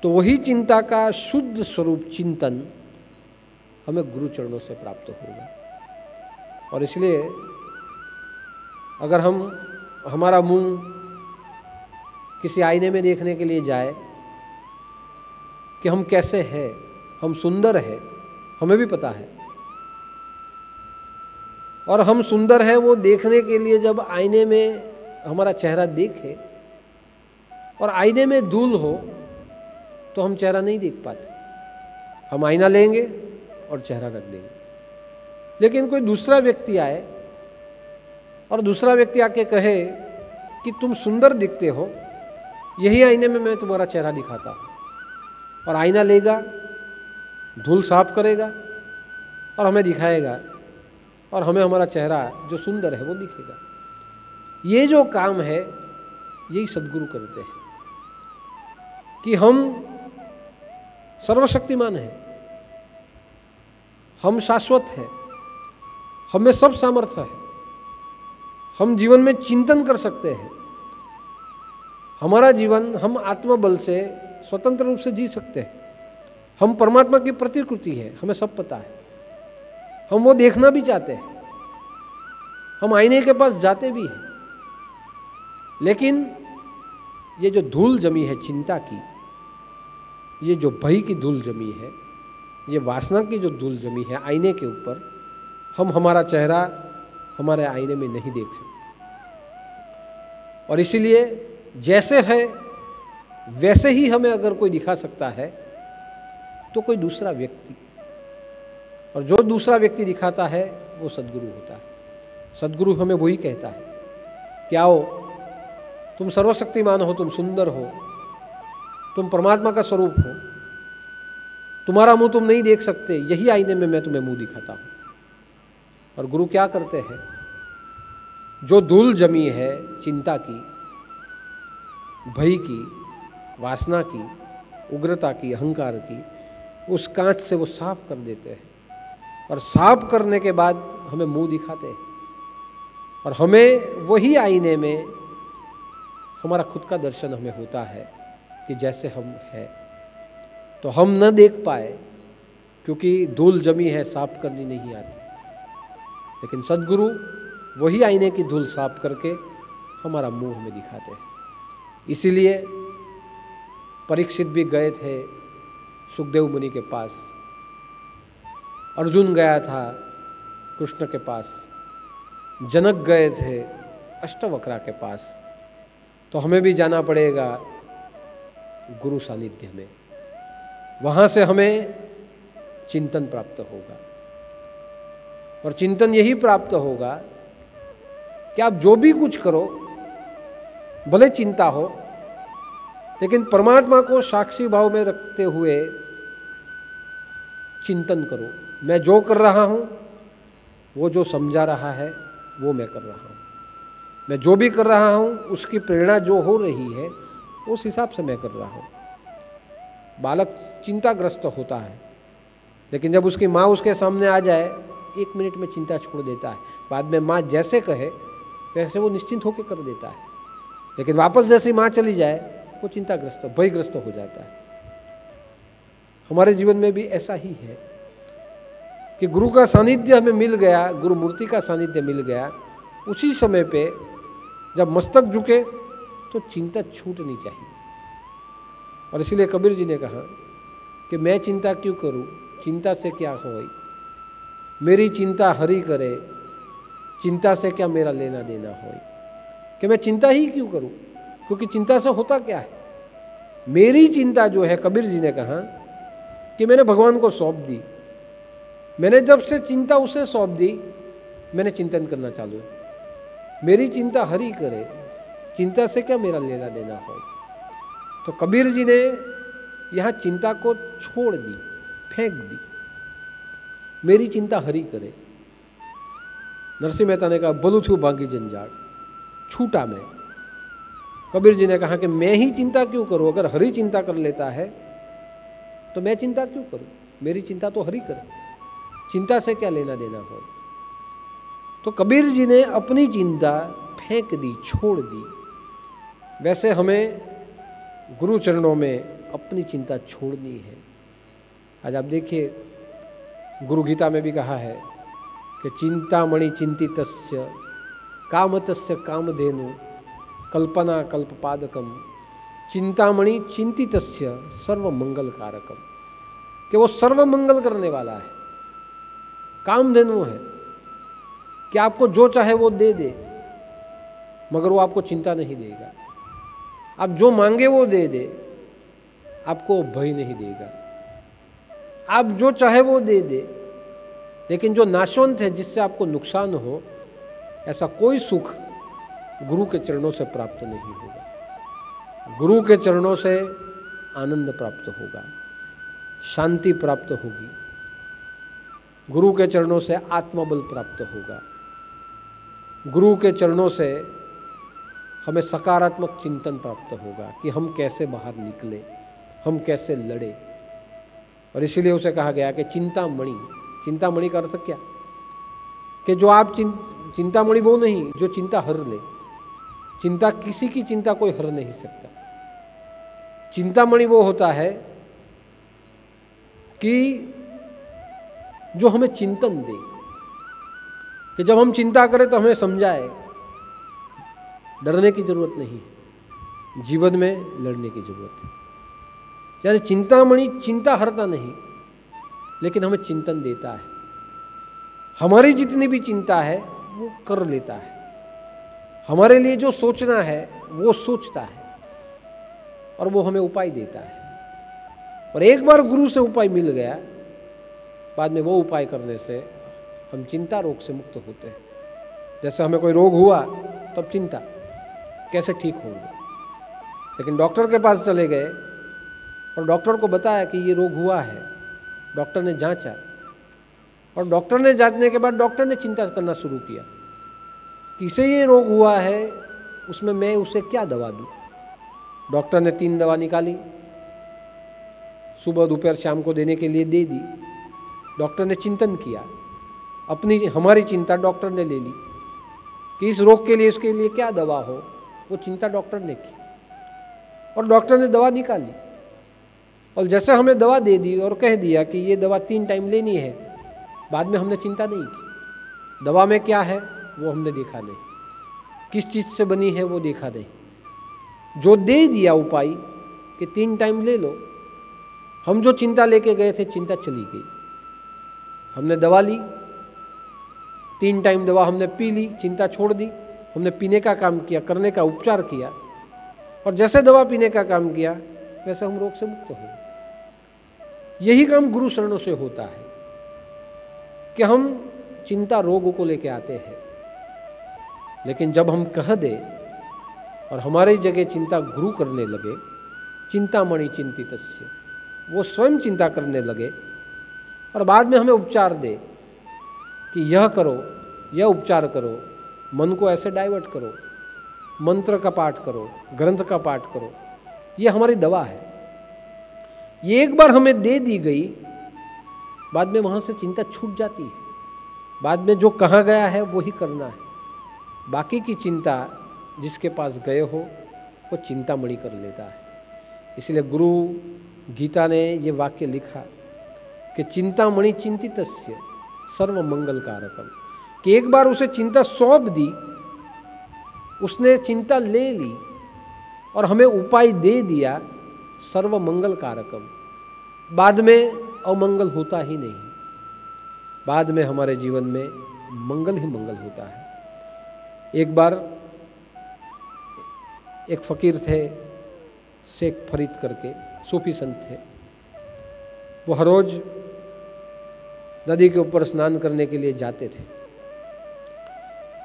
तो वही चिंता का शुद्ध स्वरूप चिंतन हमें गुरु चरणों से प्राप्त होगा। और इसलिए अगर हमारा मुंह किसी आईने में देखने के लिए जाए कि हम कैसे हैं, हम सुंदर हैं, हमें भी पता है। और हम सुंदर हैं वो देखने के लिए जब आईने में हमारा चेहरा देखे और आईने में धूल हो तो हम चेहरा नहीं देख पाते। हम आईना लेंगे और चेहरा रख देंगे। लेकिन कोई दूसरा व्यक्ति आए और दूसरा व्यक्ति आके कहे कि तुम सुंदर दिखते हो, यही आईने में मैं तुम्हारा चेहरा दिखाता हूँ। और आईना लेगा, धूल साफ करेगा और हमें दिखाएगा, और हमें हमारा चेहरा जो सुंदर है वो दिखेगा। ये जो काम है यही सद्गुरु करते हैं कि हम सर्वशक्तिमान हैं, हम शाश्वत हैं, हमें सब सामर्थ्य है, हम जीवन में चिंतन कर सकते हैं। हमारा जीवन हम आत्मबल से स्वतंत्र रूप से जी सकते हैं। हम परमात्मा की प्रतिकृति है, हमें सब पता है। हम वो देखना भी चाहते हैं, हम आईने के पास जाते भी हैं। लेकिन ये जो धूल जमी है चिंता की, ये जो भय की धूल जमी है, ये वासना की जो धूल जमी है आईने के ऊपर, हम हमारा चेहरा हमारे आईने में नहीं देख सकते। और इसीलिए जैसे है वैसे ही हमें अगर कोई दिखा सकता है तो कोई दूसरा व्यक्ति, और जो दूसरा व्यक्ति दिखाता है वो सद्गुरु होता है। सद्गुरु हमें वही कहता है कि आओ, तुम सर्वशक्तिमान हो, तुम सुंदर हो, तुम परमात्मा का स्वरूप हो, तुम्हारा मुंह तुम नहीं देख सकते, यही आईने में मैं तुम्हें मुंह दिखाता हूँ। और गुरु क्या करते हैं? जो धूल जमी है चिंता की, भय की, वासना की, उग्रता की, अहंकार की, उस कांच से वो साफ कर देते हैं। और साफ करने के बाद हमें मुंह दिखाते हैं, और हमें वही आईने में हमारा खुद का दर्शन हमें होता है कि जैसे हम हैं। तो हम न देख पाए क्योंकि धूल जमी है, साफ करनी नहीं आती। लेकिन सद्गुरु वही आईने की धूल साफ करके हमारा मुंह हमें दिखाते हैं। इसीलिए परीक्षित भी गए थे सुखदेव मुनि के पास, अर्जुन गया था कृष्ण के पास, जनक गए थे अष्टवक्रा के पास। तो हमें भी जाना पड़ेगा गुरु सानिध्य में, वहाँ से हमें चिंतन प्राप्त होगा। और चिंतन यही प्राप्त होगा कि आप जो भी कुछ करो, भले चिंता हो, लेकिन परमात्मा को साक्षी भाव में रखते हुए चिंतन करो। मैं जो कर रहा हूँ वो जो समझा रहा है वो मैं कर रहा हूँ। मैं जो भी कर रहा हूँ उसकी प्रेरणा जो हो रही है उस हिसाब से मैं कर रहा हूँ। बालक चिंताग्रस्त होता है, लेकिन जब उसकी माँ उसके सामने आ जाए 1 मिनट में चिंता छोड़ देता है। बाद में माँ जैसे कहे वैसे वो निश्चिंत होकर कर देता है, लेकिन वापस जैसी माँ चली जाए वो चिंताग्रस्त भयग्रस्त हो जाता है। हमारे जीवन में भी ऐसा ही है कि गुरु का सानिध्य हमें मिल गया, गुरु मूर्ति का सानिध्य मिल गया, उसी समय पे जब मस्तक झुके तो चिंता छूटनी चाहिए। और इसलिए कबीर जी ने कहा कि मैं चिंता क्यों करूं, चिंता से क्या होई, मेरी चिंता हरि करे, चिंता से क्या मेरा लेना देना होई। कि मैं चिंता ही क्यों करूं, क्योंकि चिंता से होता क्या है। मेरी चिंता जो है, कबीर जी ने कहा कि मैंने भगवान को सौंप दी। मैंने जब से चिंता उसे सौंप दी, मैंने चिंतन करना चालू। मेरी चिंता हरि करे, चिंता से क्या मेरा लेना देना हो। तो कबीर जी ने यहाँ चिंता को छोड़ दी, फेंक दी। मेरी चिंता हरि करे। नरसिंह मेहता ने कहा बोलू थू बागी जंजाल, छूटा मैं। कबीर जी ने कहा कि मैं ही चिंता क्यों करूं, अगर हरि चिंता कर लेता है तो मैं चिंता क्यों करूं, मेरी चिंता तो हरि करे, चिंता से क्या लेना देना हो। तो कबीर जी ने अपनी चिंता फेंक दी, छोड़ दी। वैसे हमें गुरु चरणों में अपनी चिंता छोड़नी है। आज आप देखिए गुरु गीता में भी कहा है कि चिंतामणि चिंतितस्य कामतस्य कामधेनु कल्पना कल्पपादकम चिंतामणि चिंतितस्य सर्व मंगल कारकम। कि वो सर्व मंगल करने वाला है, कामधेनु है कि आपको जो चाहे वो दे दे, मगर वो आपको चिंता नहीं देगा। आप जो मांगे वो दे दे, आपको भय नहीं देगा। आप जो चाहे वो दे दे, लेकिन जो नाशवंत है, जिससे आपको नुकसान हो, ऐसा कोई सुख गुरु के चरणों से प्राप्त नहीं होगा। गुरु के चरणों से आनंद प्राप्त होगा, शांति प्राप्त होगी, गुरु के चरणों से आत्मबल प्राप्त होगा, गुरु के चरणों से हमें सकारात्मक चिंतन प्राप्त होगा कि हम कैसे बाहर निकले, हम कैसे लड़े। और इसीलिए उसे कहा गया कि चिंतामणि, चिंतामणि का अर्थ क्या, कि जो आप चिंतामणि वो नहीं जो चिंता हर ले। चिंता, किसी की चिंता कोई हर नहीं सकता। चिंतामणि वो होता है कि जो हमें चिंतन दे, कि जब हम चिंता करें तो हमें समझाए डरने की जरूरत नहीं, जीवन में लड़ने की जरूरत है। यानी चिंतामणि चिंता हरता नहीं, लेकिन हमें चिंतन देता है। हमारी जितनी भी चिंता है वो कर लेता है, हमारे लिए जो सोचना है वो सोचता है, और वो हमें उपाय देता है। और एक बार गुरु से उपाय मिल गया, बाद में वो उपाय करने से हम चिंता रोग से मुक्त होते हैं। जैसे हमें कोई रोग हुआ तब चिंता कैसे ठीक होंगे, लेकिन डॉक्टर के पास चले गए और डॉक्टर को बताया कि ये रोग हुआ है। डॉक्टर ने जांचा, और डॉक्टर ने जांचने के बाद डॉक्टर ने चिंता करना शुरू किया कि इसे ये रोग हुआ है, उसमें मैं उसे क्या दवा दूं। डॉक्टर ने 3 दवा निकाली, सुबह दोपहर शाम को देने के लिए दे दी। डॉक्टर ने चिंतन किया, हमारी चिंता डॉक्टर ने ले ली कि इस रोग के लिए उसके लिए क्या दवा हो, वो चिंता डॉक्टर ने की, और डॉक्टर ने दवा निकाली। और जैसे हमें दवा दे दी और कह दिया कि ये दवा 3 टाइम लेनी है, बाद में हमने चिंता नहीं की। दवा में क्या है वो हमने देखा नहीं, किस चीज़ से बनी है वो देखा नहीं। जो दे दिया उपाय कि 3 टाइम ले लो, हम जो चिंता लेके गए थे चिंता चली गई। हमने दवा ली, 3 टाइम दवा हमने पी ली, चिंता छोड़ दी। हमने पीने का काम किया, करने का उपचार किया, और जैसे दवा पीने का काम किया वैसे हम रोग से मुक्त हो गए। यही काम गुरु शरणों से होता है कि हम चिंता रोग को लेके आते हैं, लेकिन जब हम कह दे और हमारी जगह चिंता गुरु करने लगे, चिंतामणि चिंतितस्य, वो स्वयं चिंता करने लगे, और बाद में हमें उपचार दे कि यह करो, यह उपचार करो, मन को ऐसे डाइवर्ट करो, मंत्र का पाठ करो, ग्रंथ का पाठ करो, ये हमारी दवा है। ये एक बार हमें दे दी गई, बाद में वहाँ से चिंता छूट जाती है। बाद में जो कहा गया है वही करना है। बाकी की चिंता जिसके पास गए हो वो चिंतामणि कर लेता है। इसलिए गुरु गीता ने ये वाक्य लिखा कि चिंतामणि चिंतितस्य सर्व मंगल कारकम, कि एक बार उसे चिंता सौंप दी, उसने चिंता ले ली और हमें उपाय दे दिया, सर्व मंगल कारकम, बाद में अमंगल होता ही नहीं, बाद में हमारे जीवन में मंगल ही मंगल होता है। एक बार एक फकीर थे, शेख फरीद करके, सूफी संत थे। वो हर रोज नदी के ऊपर स्नान करने के लिए जाते थे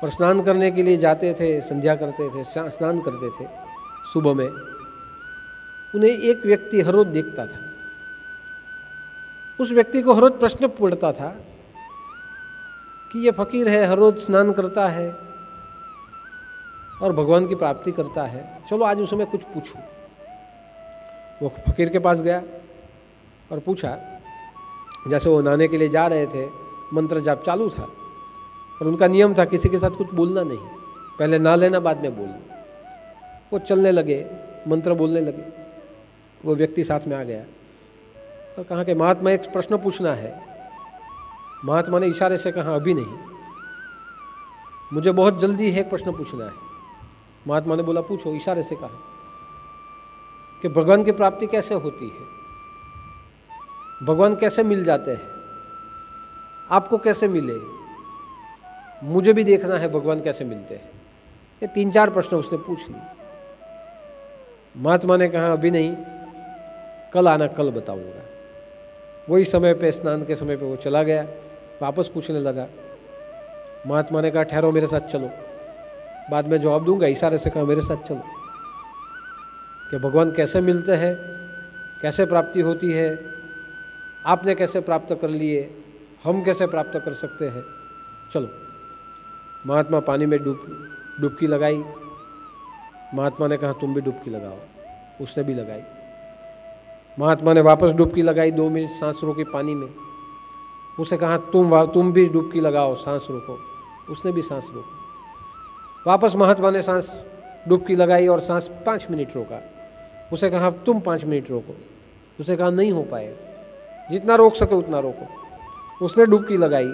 और स्नान करने के लिए जाते थे, संध्या करते थे, स्नान करते थे सुबह में। उन्हें एक व्यक्ति हर रोज देखता था। उस व्यक्ति को हर रोज प्रश्न पड़ता था कि ये फकीर है, हर रोज स्नान करता है और भगवान की प्राप्ति करता है, चलो आज उसे मैं कुछ पूछूं। वो फकीर के पास गया और पूछा। जैसे वो नहाने के लिए जा रहे थे, मंत्र जाप चालू था और उनका नियम था किसी के साथ कुछ बोलना नहीं, पहले नहा लेना बाद में बोलना। वो चलने लगे, मंत्र बोलने लगे। वो व्यक्ति साथ में आ गया और कहा कि महात्मा एक प्रश्न पूछना है। महात्मा ने इशारे से कहा अभी नहीं, मुझे बहुत जल्दी है, एक प्रश्न पूछना है। महात्मा ने बोला पूछो, इशारे से कहा कि भगवान की प्राप्ति कैसे होती है, भगवान कैसे मिल जाते हैं, आपको कैसे मिले, मुझे भी देखना है भगवान कैसे मिलते हैं। ये 3-4 प्रश्न उसने पूछ लिए। महात्मा ने कहा अभी नहीं, कल आना, कल बताऊंगा। वही समय पे, स्नान के समय पे वो चला गया, वापस पूछने लगा। महात्मा ने कहा ठहरो, मेरे साथ चलो, बाद में जवाब दूंगा। इशारे से कहा मेरे साथ चलो, कि भगवान कैसे मिलते हैं, कैसे प्राप्ति होती है, आपने कैसे प्राप्त कर लिए, हम कैसे प्राप्त कर सकते हैं, चलो। महात्मा पानी में डुबकी लगाई। महात्मा ने कहा तुम भी डुबकी लगाओ, उसने भी लगाई। महात्मा ने वापस डुबकी लगाई, 2 मिनट सांस रोकी पानी में। उसे कहा तुम भी डुबकी लगाओ, सांस रोको, उसने भी सांस रोका। वापस महात्मा ने सांस डुबकी लगाई और सांस 5 मिनट रोका। उसे कहा तुम 5 मिनट रोको, उसे कहा नहीं हो पाएगा, जितना रोक सके उतना रोको। उसने डुबकी लगाई,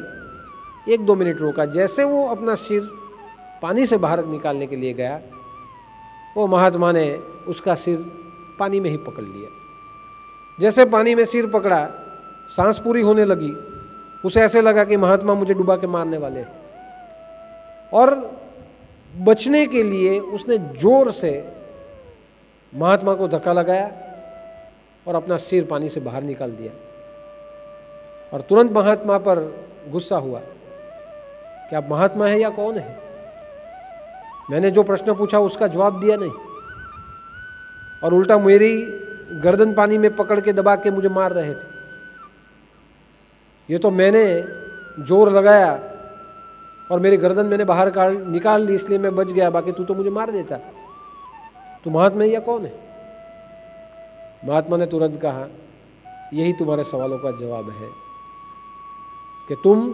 1-2 मिनट रोका। जैसे वो अपना सिर पानी से बाहर निकालने के लिए गया, वो महात्मा ने उसका सिर पानी में ही पकड़ लिया। जैसे पानी में सिर पकड़ा, सांस पूरी होने लगी, उसे ऐसे लगा कि महात्मा मुझे डुबा के मारने वाले हैं। और बचने के लिए उसने जोर से महात्मा को धक्का लगाया और अपना सिर पानी से बाहर निकाल दिया। और तुरंत महात्मा पर गुस्सा हुआ कि आप महात्मा है या कौन है, मैंने जो प्रश्न पूछा उसका जवाब दिया नहीं, और उल्टा मेरी गर्दन पानी में पकड़ के दबा के मुझे मार रहे थे। ये तो मैंने जोर लगाया और मेरी गर्दन मैंने बाहर निकाल ली, इसलिए मैं बच गया, बाकी तू तो मुझे मार देता। तू महात्मा है या कौन है? महात्मा ने तुरंत कहा यही तुम्हारे सवालों का जवाब है कि तुम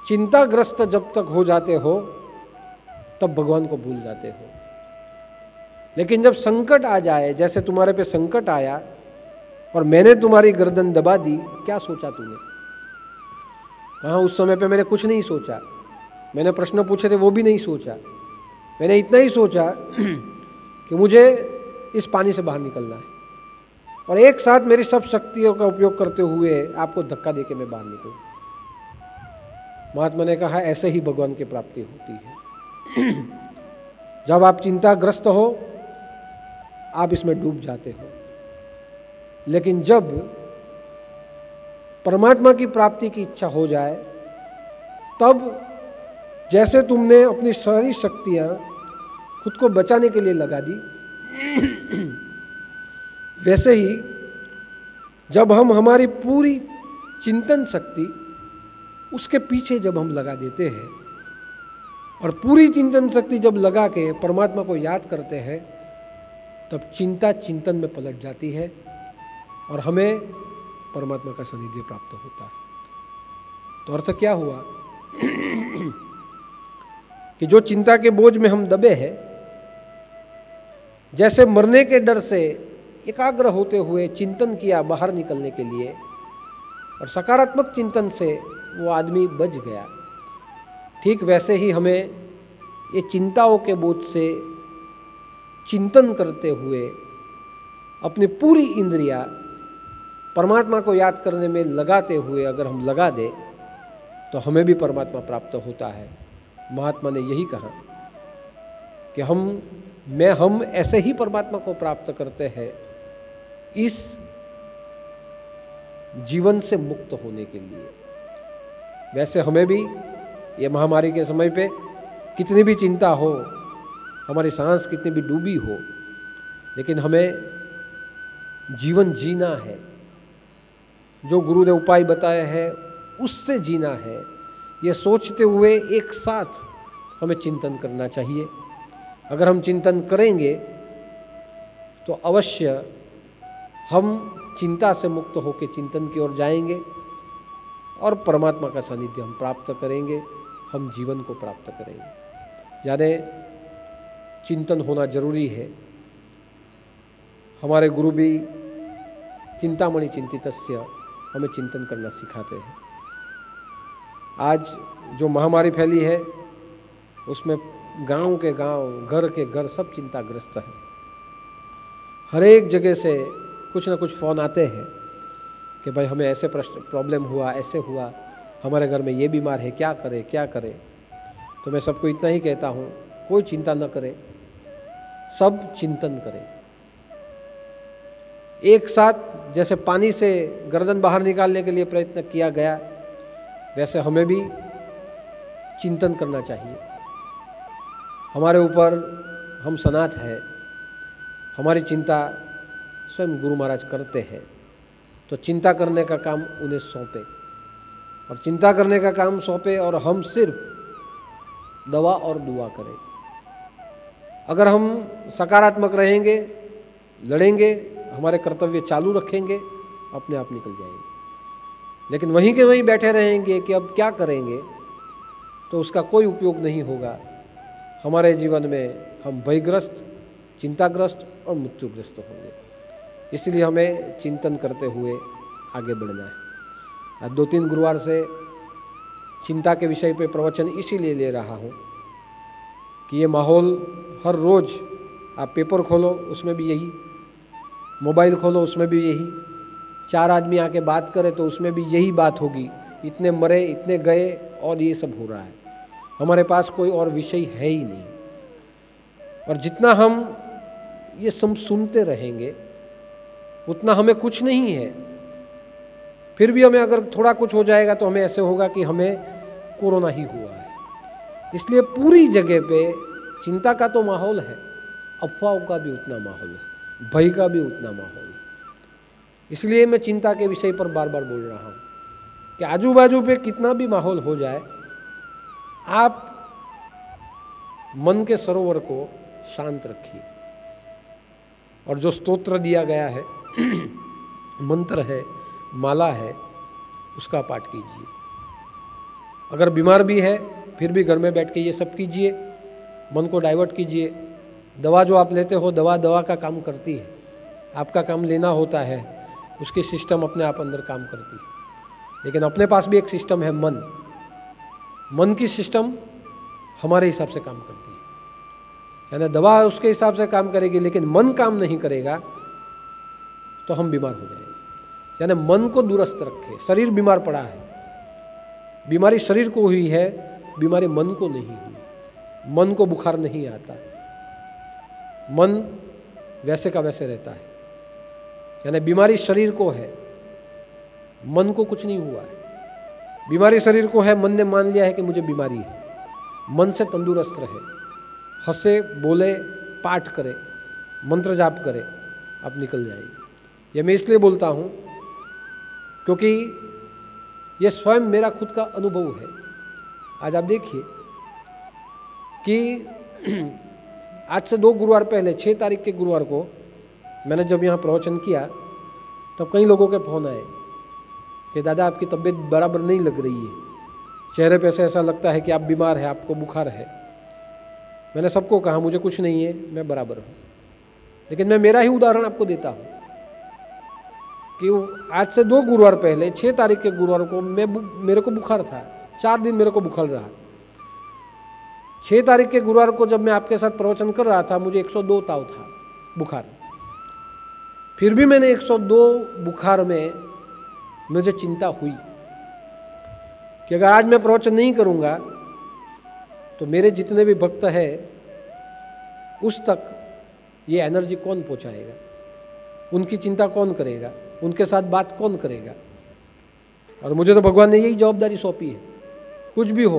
चिंताग्रस्त जब तक हो जाते हो तब भगवान को भूल जाते हो, लेकिन जब संकट आ जाए, जैसे तुम्हारे पे संकट आया और मैंने तुम्हारी गर्दन दबा दी, क्या सोचा तूने? कहा उस समय पे मैंने कुछ नहीं सोचा, मैंने प्रश्न पूछे थे वो भी नहीं सोचा, मैंने इतना ही सोचा कि मुझे इस पानी से बाहर निकलना है, और एक साथ मेरी सब शक्तियों का उपयोग करते हुए आपको धक्का देके मैं बाहर निकलूं। महात्मा ने कहा ऐसे ही भगवान की प्राप्ति होती है। जब आप चिंताग्रस्त हो आप इसमें डूब जाते हो, लेकिन जब परमात्मा की प्राप्ति की इच्छा हो जाए तब जैसे तुमने अपनी सारी शक्तियां खुद को बचाने के लिए लगा दी, वैसे ही जब हम हमारी पूरी चिंतन शक्ति उसके पीछे जब हम लगा देते हैं और पूरी चिंतन शक्ति जब लगा के परमात्मा को याद करते हैं, तब चिंता चिंतन में पलट जाती है और हमें परमात्मा का सानिध्य प्राप्त होता है। तो अर्थ क्या हुआ कि जो चिंता के बोझ में हम दबे हैं, जैसे मरने के डर से एकाग्र होते हुए चिंतन किया बाहर निकलने के लिए और सकारात्मक चिंतन से वो आदमी बच गया, ठीक वैसे ही हमें ये चिंताओं के बोझ से चिंतन करते हुए अपनी पूरी इंद्रियां परमात्मा को याद करने में लगाते हुए अगर हम लगा दें तो हमें भी परमात्मा प्राप्त होता है। महात्मा ने यही कहा कि हम ऐसे ही परमात्मा को प्राप्त करते हैं इस जीवन से मुक्त होने के लिए। वैसे हमें भी ये महामारी के समय पे कितनी भी चिंता हो, हमारी सांस कितनी भी डूबी हो, लेकिन हमें जीवन जीना है। जो गुरु ने उपाय बताए हैं उससे जीना है, ये सोचते हुए एक साथ हमें चिंतन करना चाहिए। अगर हम चिंतन करेंगे तो अवश्य हम चिंता से मुक्त होकर चिंतन की ओर जाएंगे और परमात्मा का सानिध्य हम प्राप्त करेंगे, हम जीवन को प्राप्त करेंगे। यानी चिंतन होना जरूरी है। हमारे गुरु भी चिंतामणि चिंतितस्य हमें चिंतन करना सिखाते हैं। आज जो महामारी फैली है उसमें गांव के गांव, घर के घर सब चिंताग्रस्त है। हर एक जगह से कुछ ना कुछ फ़ोन आते हैं कि भाई हमें ऐसे प्रॉब्लम हुआ, ऐसे हुआ, हमारे घर में ये बीमार है, क्या करे क्या करे। तो मैं सबको इतना ही कहता हूँ, कोई चिंता न करे, सब चिंतन करें। एक साथ जैसे पानी से गर्दन बाहर निकालने के लिए प्रयत्न किया गया, वैसे हमें भी चिंतन करना चाहिए। हमारे ऊपर हम सनाथ है, हमारी चिंता स्वयं गुरु महाराज करते हैं, तो चिंता करने का काम उन्हें सौंपे और चिंता करने का काम सौंपे और हम सिर्फ दवा और दुआ करें। अगर हम सकारात्मक रहेंगे, लड़ेंगे, हमारे कर्तव्य चालू रखेंगे, अपने आप निकल जाएंगे। लेकिन वहीं के वहीं बैठे रहेंगे कि अब क्या करेंगे, तो उसका कोई उपयोग नहीं होगा। हमारे जीवन में हम भयग्रस्त, चिंताग्रस्त और मृत्युग्रस्त होंगे। इसलिए हमें चिंतन करते हुए आगे बढ़ना है। आज 2-3 गुरुवार से चिंता के विषय पे प्रवचन इसीलिए ले रहा हूँ कि ये माहौल हर रोज़ आप पेपर खोलो उसमें भी यही, मोबाइल खोलो उसमें भी यही, 4 आदमी आके बात करे तो उसमें भी यही बात होगी, इतने मरे, इतने गए और ये सब हो रहा है। हमारे पास कोई और विषय है ही नहीं। और जितना हम ये सब सुनते रहेंगे उतना हमें कुछ नहीं है। फिर भी हमें अगर थोड़ा कुछ हो जाएगा तो हमें ऐसे होगा कि हमें कोरोना ही हुआ है। इसलिए पूरी जगह पे चिंता का तो माहौल है, अफवाहों का भी उतना माहौल है, भय का भी उतना माहौल है। इसलिए मैं चिंता के विषय पर बार बार बोल रहा हूँ कि आजू बाजू पे कितना भी माहौल हो जाए, आप मन के सरोवर को शांत रखिए और जो स्तोत्र दिया गया है, मंत्र है, माला है, उसका पाठ कीजिए। अगर बीमार भी है फिर भी घर में बैठ के ये सब कीजिए, मन को डाइवर्ट कीजिए। दवा जो आप लेते हो, दवा का काम करती है, आपका काम लेना होता है, उसकी सिस्टम अपने आप अंदर काम करती है। लेकिन अपने पास भी एक सिस्टम है, मन की सिस्टम हमारे हिसाब से काम करती है। यानी दवा उसके हिसाब से काम करेगी, लेकिन मन काम नहीं करेगा तो हम बीमार हो जाएंगे। यानी मन को दुरुस्त रखें। शरीर बीमार पड़ा है, बीमारी शरीर को हुई है, बीमारी मन को नहीं हुई। मन को बुखार नहीं आता, मन वैसे का वैसे रहता है। यानी बीमारी शरीर को है, मन को कुछ नहीं हुआ है। बीमारी शरीर को है, मन ने मान लिया है कि मुझे बीमारी है। मन से तंदुरुस्त रहे, हंसे, बोले, पाठ करे, मंत्र जाप करे, आप निकल जाएंगे। यह मैं इसलिए बोलता हूँ क्योंकि ये स्वयं मेरा खुद का अनुभव है। आज आप देखिए कि आज से 2 गुरुवार पहले 6 तारीख के गुरुवार को मैंने जब यहाँ प्रवचन किया तब कई लोगों के फ़ोन आए कि दादा आपकी तबीयत बराबर नहीं लग रही है, चेहरे पे से ऐसा लगता है कि आप बीमार हैं, आपको बुखार है। मैंने सबको कहा मुझे कुछ नहीं है, मैं बराबर हूँ। लेकिन मैं मेरा ही उदाहरण आपको देता हूँ कि आज से 2 गुरुवार पहले 6 तारीख के गुरुवार को मेरे को बुखार था, 4 दिन मेरे को बुखार रहा। 6 तारीख के गुरुवार को जब मैं आपके साथ प्रवचन कर रहा था मुझे 102 ताव था, बुखार। फिर भी मैंने 102 बुखार में मुझे चिंता हुई कि अगर आज मैं प्रवचन नहीं करूँगा तो मेरे जितने भी भक्त हैं उस तक ये एनर्जी कौन पहुँचाएगा, उनकी चिंता कौन करेगा, उनके साथ बात कौन करेगा। और मुझे तो भगवान ने यही जवाबदारी सौंपी है, कुछ भी हो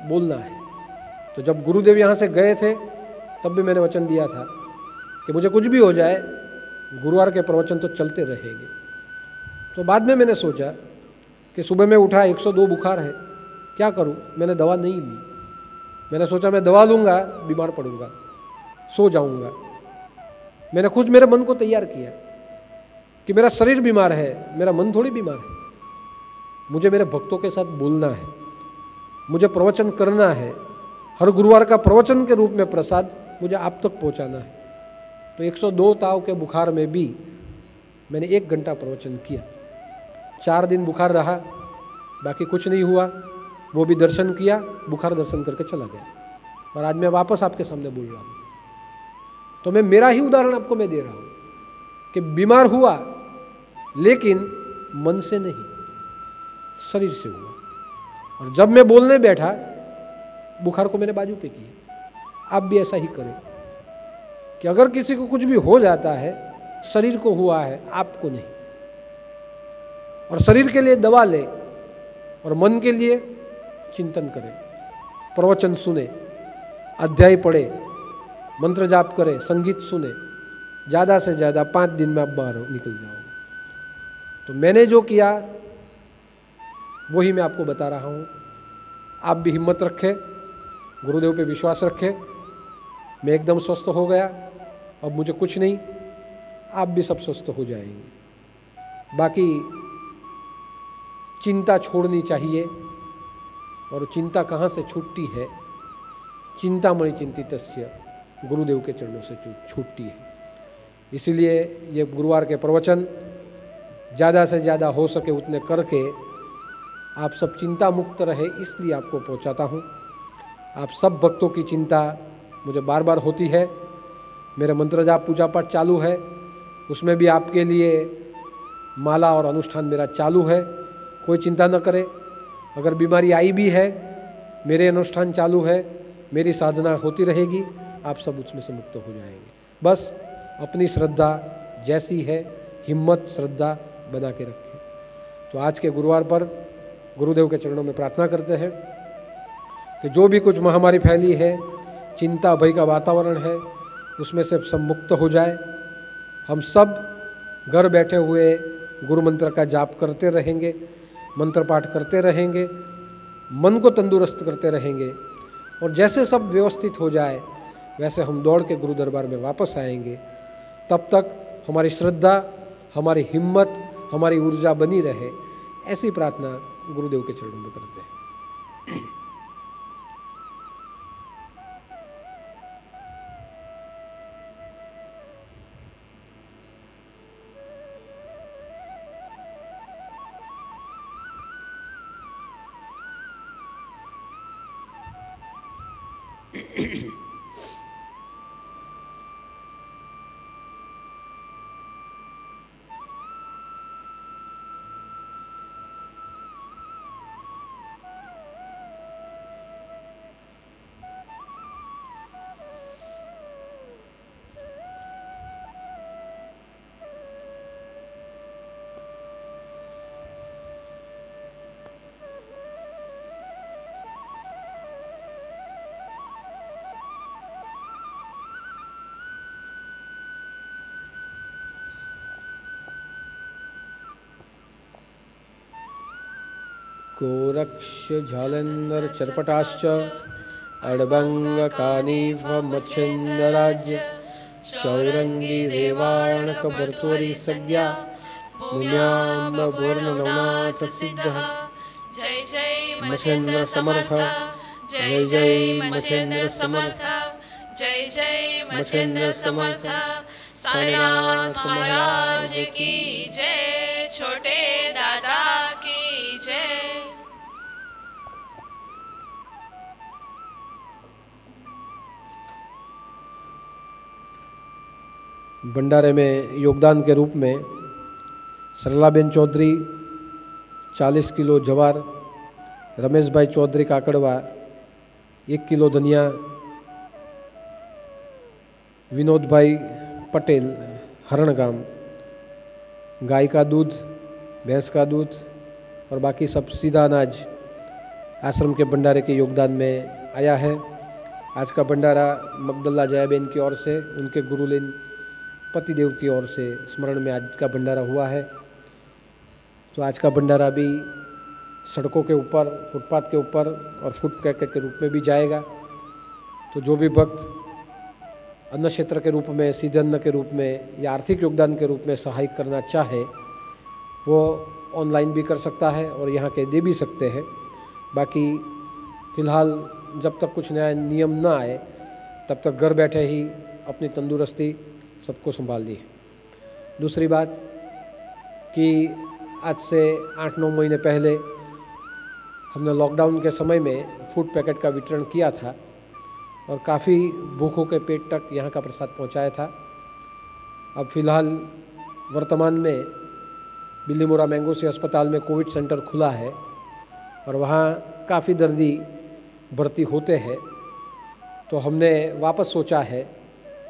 बोलना है। तो जब गुरुदेव यहाँ से गए थे तब भी मैंने वचन दिया था कि मुझे कुछ भी हो जाए गुरुवार के प्रवचन तो चलते रहेंगे। तो बाद में मैंने सोचा कि सुबह में उठा 102 बुखार है, क्या करूं। मैंने दवा नहीं ली। मैंने सोचा मैं दवा लूँगा बीमार पड़ूंगा, सो जाऊंगा। मैंने खुद मेरे मन को तैयार किया कि मेरा शरीर बीमार है, मेरा मन थोड़ी बीमार है। मुझे मेरे भक्तों के साथ बोलना है, मुझे प्रवचन करना है, हर गुरुवार का प्रवचन के रूप में प्रसाद मुझे आप तक पहुंचाना है। तो 102 ताव के बुखार में भी मैंने 1 घंटा प्रवचन किया। 4 दिन बुखार रहा, बाकी कुछ नहीं हुआ। वो भी दर्शन किया, बुखार दर्शन करके चला गया। और आज मैं वापस आपके सामने बोल रहा हूँ। तो मैं मेरा ही उदाहरण आपको मैं दे रहा हूँ कि बीमार हुआ लेकिन मन से नहीं, शरीर से हुआ। और जब मैं बोलने बैठा बुखार को मैंने बाजू पे किया। आप भी ऐसा ही करें कि अगर किसी को कुछ भी हो जाता है, शरीर को हुआ है, आपको नहीं। और शरीर के लिए दवा ले और मन के लिए चिंतन करें, प्रवचन सुने, अध्याय पढ़े, मंत्र जाप करे, संगीत सुने। ज़्यादा से ज़्यादा 5 दिन में आप बाहर निकल जाओगे। तो मैंने जो किया वही मैं आपको बता रहा हूँ। आप भी हिम्मत रखें, गुरुदेव पे विश्वास रखें। मैं एकदम स्वस्थ हो गया, अब मुझे कुछ नहीं, आप भी सब स्वस्थ हो जाएंगे। बाकी चिंता छोड़नी चाहिए। और चिंता कहाँ से छूटती है? चिंतामणि चिंतितस्य, गुरुदेव के चरणों से छूटती है। इसीलिए ये गुरुवार के प्रवचन ज़्यादा से ज़्यादा हो सके उतने करके आप सब चिंता मुक्त रहे, इसलिए आपको पहुंचाता हूं। आप सब भक्तों की चिंता मुझे बार बार होती है। मेरे मंत्र जाप पूजा पाठ चालू है, उसमें भी आपके लिए माला और अनुष्ठान मेरा चालू है। कोई चिंता न करे। अगर बीमारी आई भी है, मेरे अनुष्ठान चालू है, मेरी साधना होती रहेगी, आप सब उसमें से मुक्त हो जाएंगे। बस अपनी श्रद्धा जैसी है, हिम्मत श्रद्धा बना के रखें। तो आज के गुरुवार पर गुरुदेव के चरणों में प्रार्थना करते हैं कि जो भी कुछ महामारी फैली है, चिंता भय का वातावरण है, उसमें से सब मुक्त हो जाए। हम सब घर बैठे हुए गुरु मंत्र का जाप करते रहेंगे, मंत्र पाठ करते रहेंगे, मन को तंदुरुस्त करते रहेंगे। और जैसे सब व्यवस्थित हो जाए वैसे हम दौड़ के गुरु दरबार में वापस आएंगे। तब तक हमारी श्रद्धा, हमारी हिम्मत, हमारी ऊर्जा बनी रहे, ऐसी प्रार्थना गुरुदेव के चरणों में करते हैं। गोरक्ष झालंधर चरपटाश्च अड़बंग कानीफ मच्छिंदराज्य चौरंगी रेवाणक भर्तवरी सज्ञा मुन्याम वर्ण नवनाथ सिद्ध। जय जय मच्छिंद्र समर्थ, जय जय मच्छिंद्र समर्थ, जय जय मच्छिंद्र समर्थ। साईनाथ महाराज की जय, छोटे दादा की जय। भंडारे में योगदान के रूप में सरलाबेन चौधरी 40 किलो जवार, रमेश भाई चौधरी काकड़वा 1 किलो धनिया, विनोद भाई पटेल हरणगाम गाय का दूध, भैंस का दूध और बाकी सब सीधा अनाज आश्रम के भंडारे के योगदान में आया है। आज का भंडारा मगदल्ला जयाबेन की ओर से, उनके गुरुलीन पतिदेव की ओर से स्मरण में आज का भंडारा हुआ है। तो आज का भंडारा भी सड़कों के ऊपर, फुटपाथ के ऊपर और फूड पैकेट के रूप में भी जाएगा। तो जो भी भक्त अन्न क्षेत्र के रूप में, सीधे अन्न के रूप में या आर्थिक योगदान के रूप में सहाय करना चाहे वो ऑनलाइन भी कर सकता है और यहाँ के दे भी सकते हैं। बाकी फ़िलहाल जब तक कुछ नया नियम ना आए तब तक घर बैठे ही अपनी तंदुरुस्ती सबको संभाल दी है। दूसरी बात कि आज से 8-9 महीने पहले हमने लॉकडाउन के समय में फूड पैकेट का वितरण किया था और काफ़ी भूखों के पेट तक यहाँ का प्रसाद पहुँचाया था। अब फ़िलहाल वर्तमान में बिल्लीमोरा मैंगोसी अस्पताल में कोविड सेंटर खुला है और वहाँ काफ़ी दर्दी भर्ती होते हैं। तो हमने वापस सोचा है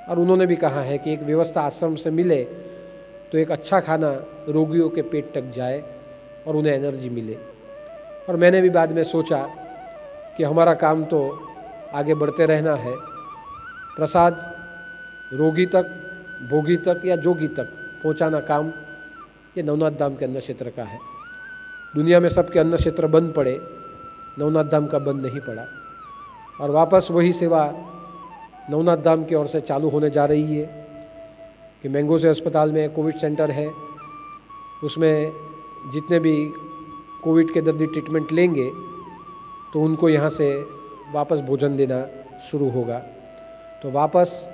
और उन्होंने भी कहा है कि एक व्यवस्था आश्रम से मिले तो एक अच्छा खाना रोगियों के पेट तक जाए और उन्हें एनर्जी मिले। और मैंने भी बाद में सोचा कि हमारा काम तो आगे बढ़ते रहना है। प्रसाद रोगी तक, भोगी तक या जोगी तक पहुंचाना काम ये नवनाथ धाम के अन्न क्षेत्र का है। दुनिया में सबके अन्न क्षेत्र बंद पड़े, नवनाथ धाम का बंद नहीं पड़ा और वापस वही सेवा नवनाथ धाम की ओर से चालू होने जा रही है कि मैंगोसी अस्पताल में कोविड सेंटर है, उसमें जितने भी कोविड के दर्दी ट्रीटमेंट लेंगे तो उनको यहाँ से वापस भोजन देना शुरू होगा। तो वापस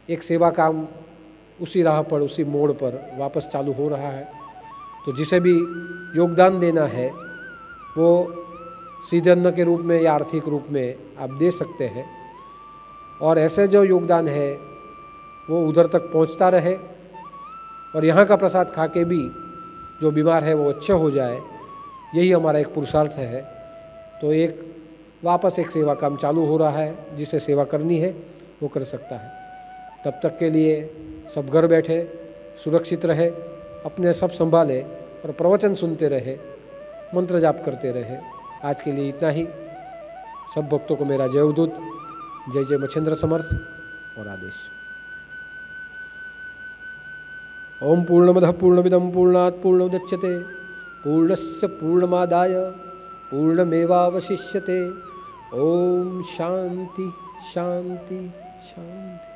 एक सेवा काम उसी राह पर, उसी मोड़ पर वापस चालू हो रहा है। तो जिसे भी योगदान देना है वो सीधे अन्न के रूप में या आर्थिक रूप में आप दे सकते हैं और ऐसे जो योगदान है वो उधर तक पहुंचता रहे और यहाँ का प्रसाद खा के भी जो बीमार है वो अच्छे हो जाए, यही हमारा एक पुरुषार्थ है। तो एक वापस एक सेवा काम चालू हो रहा है, जिसे सेवा करनी है वो कर सकता है। तब तक के लिए सब घर बैठे सुरक्षित रहे, अपने सब संभाले और प्रवचन सुनते रहे, मंत्र जाप करते रहे। आज के लिए इतना ही। सब भक्तों को मेरा जय उदूत, जय जय मच्छिंद्र समर्थ और आदेश। ओम पूर्णमदः पूर्णमिदं पूर्णात् पूर्णमुदच्यते पूर्णस्य पूर्णमादाय पूर्णमेवावशिष्यते। ओम शांति शांति शांति।